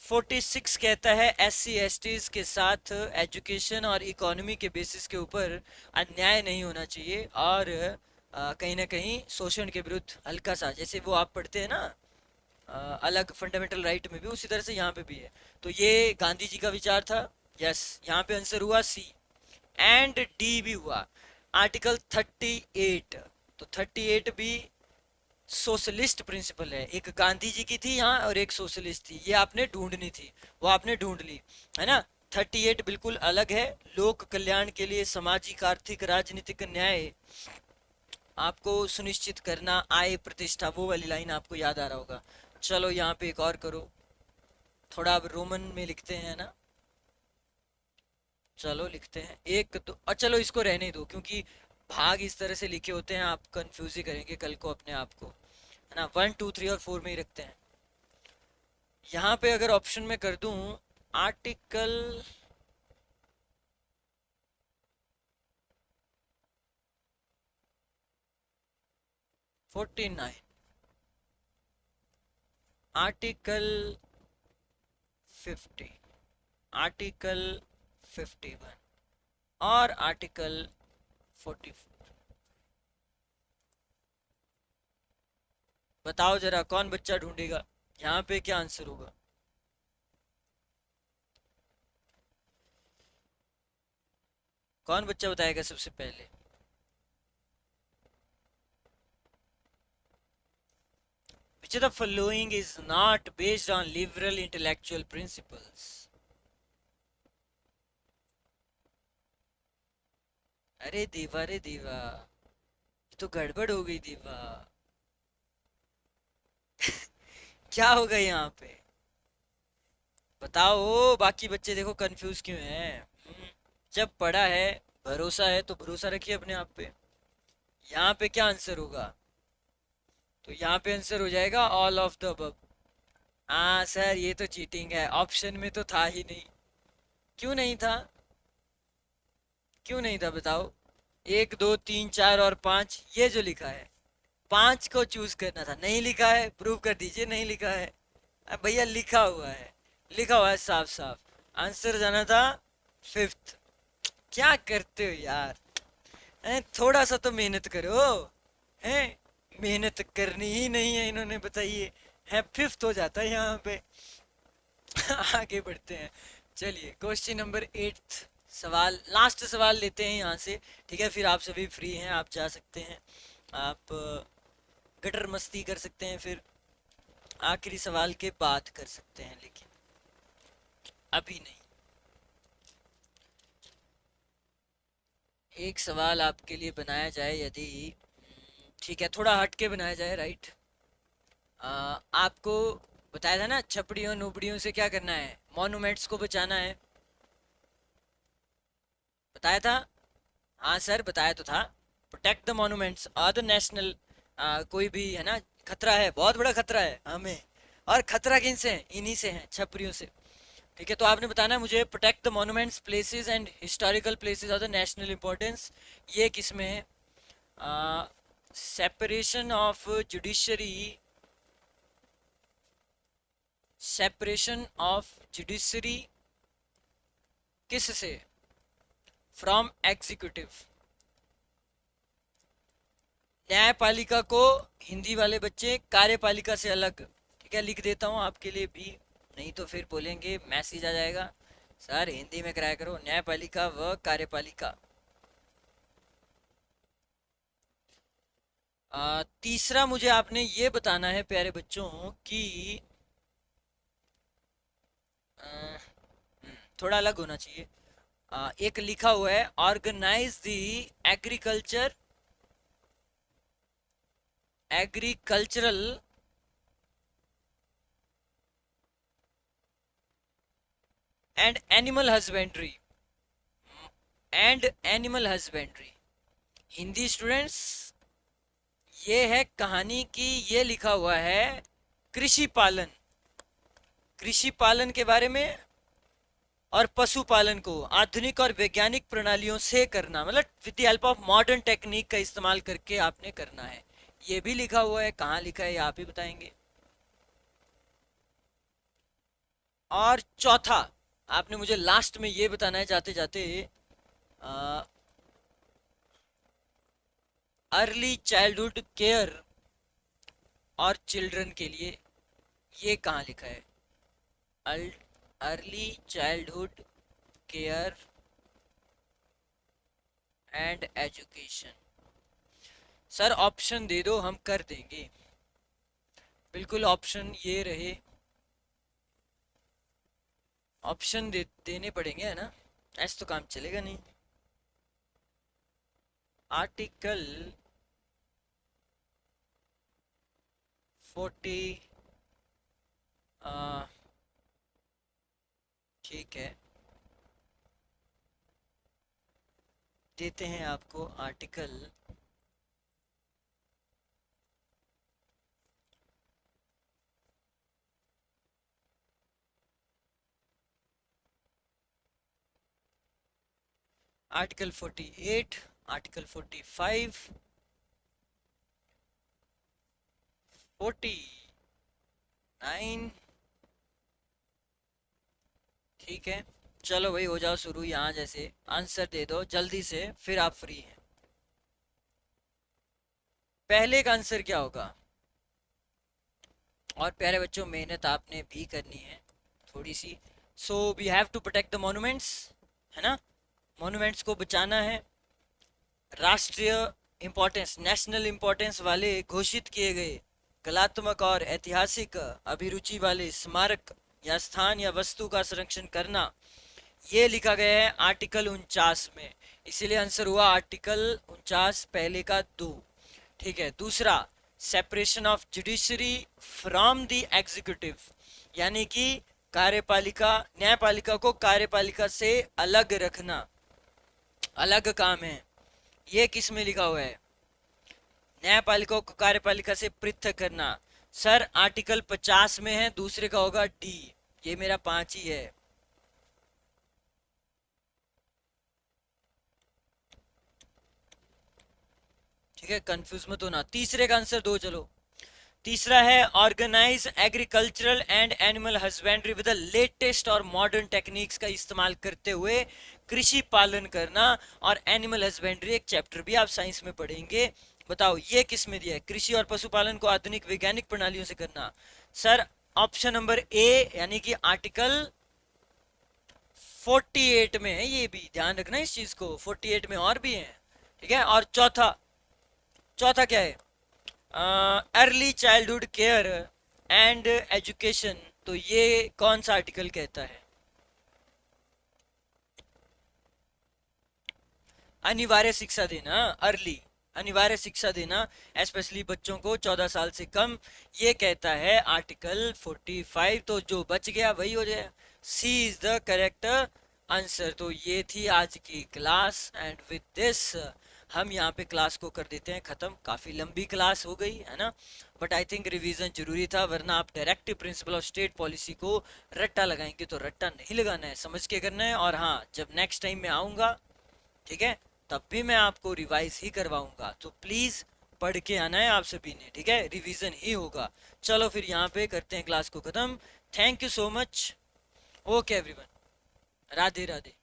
46 कहता है SC STs के साथ एजुकेशन और इकोनॉमी के बेसिस के ऊपर अन्याय नहीं होना चाहिए, और कहीं ना कहीं शोषण के विरुद्ध हल्का सा, जैसे वो आप पढ़ते हैं ना अलग फंडामेंटल राइट में भी, उसी तरह से यहाँ पे भी है। तो ये गांधी जी का विचार था, यस। यहाँ पे आंसर हुआ सी, एंड डी भी हुआ, आर्टिकल 38 तो 38 भी सोशलिस्ट प्रिंसिपल है। एक गांधी जी की थी यहाँ और एक सोशलिस्ट थी, ये आपने ढूंढनी थी, वो आपने ढूंढ ली, है ना। 38 बिल्कुल अलग है, लोक कल्याण के लिए सामाजिक आर्थिक राजनीतिक न्याय आपको सुनिश्चित करना, आय प्रतिष्ठा, वो वाली लाइन आपको याद आ रहा होगा। चलो यहाँ पे एक और करो, थोड़ा अब रोमन में लिखते हैं ना। चलो लिखते हैं एक तो, चलो इसको रहने दो, क्योंकि भाग इस तरह से लिखे होते हैं आप कंफ्यूज ही करेंगे कल को अपने आप को, है ना। 1 2 3 और 4 में ही रखते हैं। यहाँ पे अगर ऑप्शन में कर दूं आर्टिकल 49, आर्टिकल 50, आर्टिकल 51 और आर्टिकल 44, बताओ जरा कौन बच्चा ढूंढेगा यहाँ पे क्या आंसर होगा। कौन बच्चा बताएगा सबसे पहले। Which of the following is not based on liberal intellectual principles? अरे देवा, रे देवा, ये तो गड़बड़ हो गई देवा। क्या होगा यहाँ पे, बताओ। बाकी बच्चे देखो कंफ्यूज क्यों हैं। जब पढ़ा है, भरोसा है तो भरोसा रखिए अपने आप पे। यहाँ पे क्या आंसर होगा, तो यहाँ पे आंसर हो जाएगा ऑल ऑफ द अबव। हाँ सर, ये तो चीटिंग है, ऑप्शन में तो था ही नहीं। क्यों नहीं था, क्यों नहीं था बताओ। 1 2 3 4 और 5, ये जो लिखा है 5 को चूज करना था, नहीं लिखा है, प्रूव कर दीजिए नहीं लिखा है। अब भैया लिखा हुआ है, लिखा हुआ है साफ साफ, आंसर जाना था 5th। क्या करते हो यार, थोड़ा सा तो मेहनत करो, हैं। मेहनत करनी ही नहीं है इन्होंने, बताइए, है 5th हो जाता है यहाँ पे। आगे बढ़ते हैं, चलिए क्वेश्चन नंबर 8, सवाल, लास्ट सवाल लेते हैं यहाँ से, ठीक है। फिर आप सभी फ्री हैं, आप जा सकते हैं, आप गटर मस्ती कर सकते हैं, फिर आखिरी सवाल के बाद कर सकते हैं, लेकिन अभी नहीं। एक सवाल आपके लिए बनाया जाए यदि, ठीक है, थोड़ा हट के बनाया जाए, राइट। आपको बताया था ना छपड़ियों नुबड़ियों से क्या करना है, मॉन्यूमेंट्स को बचाना है, बताया था। हाँ सर बताया तो था, प्रोटेक्ट द मॉन्यूमेंट्स और द नेशनल, कोई भी है ना खतरा है, बहुत बड़ा खतरा है हमें, और खतरा किन से है, इन्हीं से है, छपरियों से, ठीक है। तो आपने बताना है मुझे, protect the monuments places and historical places of the national importance, ये किस में है। Separation of judiciary, separation of judiciary किस से, फ्रॉम एग्जीक्यूटिव। न्यायपालिका को हिंदी वाले बच्चे कार्यपालिका से अलग, ठीक है, लिख देता हूं आपके लिए भी, नहीं तो फिर बोलेंगे मैसेज आ जाएगा सर हिंदी में कराया करो, न्यायपालिका व कार्यपालिका। तीसरा मुझे आपने ये बताना है प्यारे बच्चों कि थोड़ा अलग होना चाहिए। एक लिखा हुआ है, organise the agriculture, agricultural and animal husbandry, and animal husbandry. Hindi students, ये है कहानी की, ये लिखा हुआ है कृषि पालन, कृषि पालन के बारे में, और पशुपालन को आधुनिक और वैज्ञानिक प्रणालियों से करना, मतलब with the help of modern technique का इस्तेमाल करके आपने करना है। ये भी लिखा हुआ है, कहाँ लिखा है ये आप ही बताएंगे। और चौथा आपने मुझे लास्ट में ये बताना है जाते जाते, अर्ली चाइल्डहुड केयर और चिल्ड्रन के लिए, ये कहाँ लिखा है, early childhood care and education. Sir option दे दो, हम कर देंगे। बिल्कुल ऑप्शन ये रहे, ऑप्शन देने पड़ेंगे, है ना, ऐसे तो काम चलेगा नहीं। आर्टिकल 40, ठीक है, देते हैं आपको आर्टिकल आर्टिकल 48, आर्टिकल 45, 49। ठीक है, चलो भाई हो जाओ शुरू यहाँ, जैसे आंसर दे दो जल्दी से, फिर आप फ्री हैं। पहले का आंसर क्या होगा? और प्यारे बच्चों, मेहनत आपने भी करनी है थोड़ी सी। So we have to protect the monuments, है ना, मॉन्यूमेंट्स को बचाना है। राष्ट्रीय इंपॉर्टेंस, नेशनल इंपॉर्टेंस वाले घोषित किए गए कलात्मक और ऐतिहासिक अभिरुचि वाले स्मारक या स्थान या वस्तु का संरक्षण करना, ये लिखा गया है आर्टिकल 49 में। इसीलिए आंसर हुआ आर्टिकल 49 पहले का 2। ठीक है, दूसरा, separation of judiciary from the executive, यानी कि कार्यपालिका, न्यायपालिका को कार्यपालिका से अलग रखना, अलग काम है। ये किस में लिखा हुआ है? न्यायपालिका को कार्यपालिका से पृथक करना। सर आर्टिकल 50 में है, दूसरे का होगा डी। ये मेरा 5 ही है। ठीक है, कंफ्यूज मत होना। तीसरे का आंसर दो, चलो। तीसरा है organise agricultural and animal husbandry with the latest और मॉडर्न टेक्निक्स का इस्तेमाल करते हुए कृषि पालन करना। और एनिमल हस्बेंड्री एक चैप्टर भी आप साइंस में पढ़ेंगे। बताओ ये किस में दिया है? कृषि और पशुपालन को आधुनिक वैज्ञानिक प्रणालियों से करना। सर ऑप्शन नंबर ए, यानी कि आर्टिकल 48 में है। ये भी ध्यान रखना इस चीज को, 48 में और भी है। ठीक है, और चौथा, चौथा क्या है? Early childhood care and education. तो ये कौन सा आर्टिकल कहता है? अनिवार्य शिक्षा देना, अर्ली, अनिवार्य शिक्षा देना, स्पेशली बच्चों को 14 साल से कम, ये कहता है आर्टिकल 45। तो जो बच गया वही हो जाए, सी इज द करेक्ट आंसर। तो ये थी आज की क्लास, एंड विद दिस हम यहाँ पे क्लास को कर देते हैं खत्म। काफी लंबी क्लास हो गई है ना, बट आई थिंक रिवीजन जरूरी था, वरना आप directive principle of state policy को रट्टा लगाएंगे तो रट्टा नहीं लगाना है, समझ के करना है। और हाँ, जब नेक्स्ट टाइम मैं आऊंगा, ठीक है, तब भी मैं आपको रिवाइज ही करवाऊंगा, तो प्लीज पढ़ के आना है आप सभी ने। ठीक है, रिवीजन ही होगा। चलो फिर यहाँ पे करते हैं क्लास को खत्म। Thank you so much. Okay everyone, Radhe Radhe.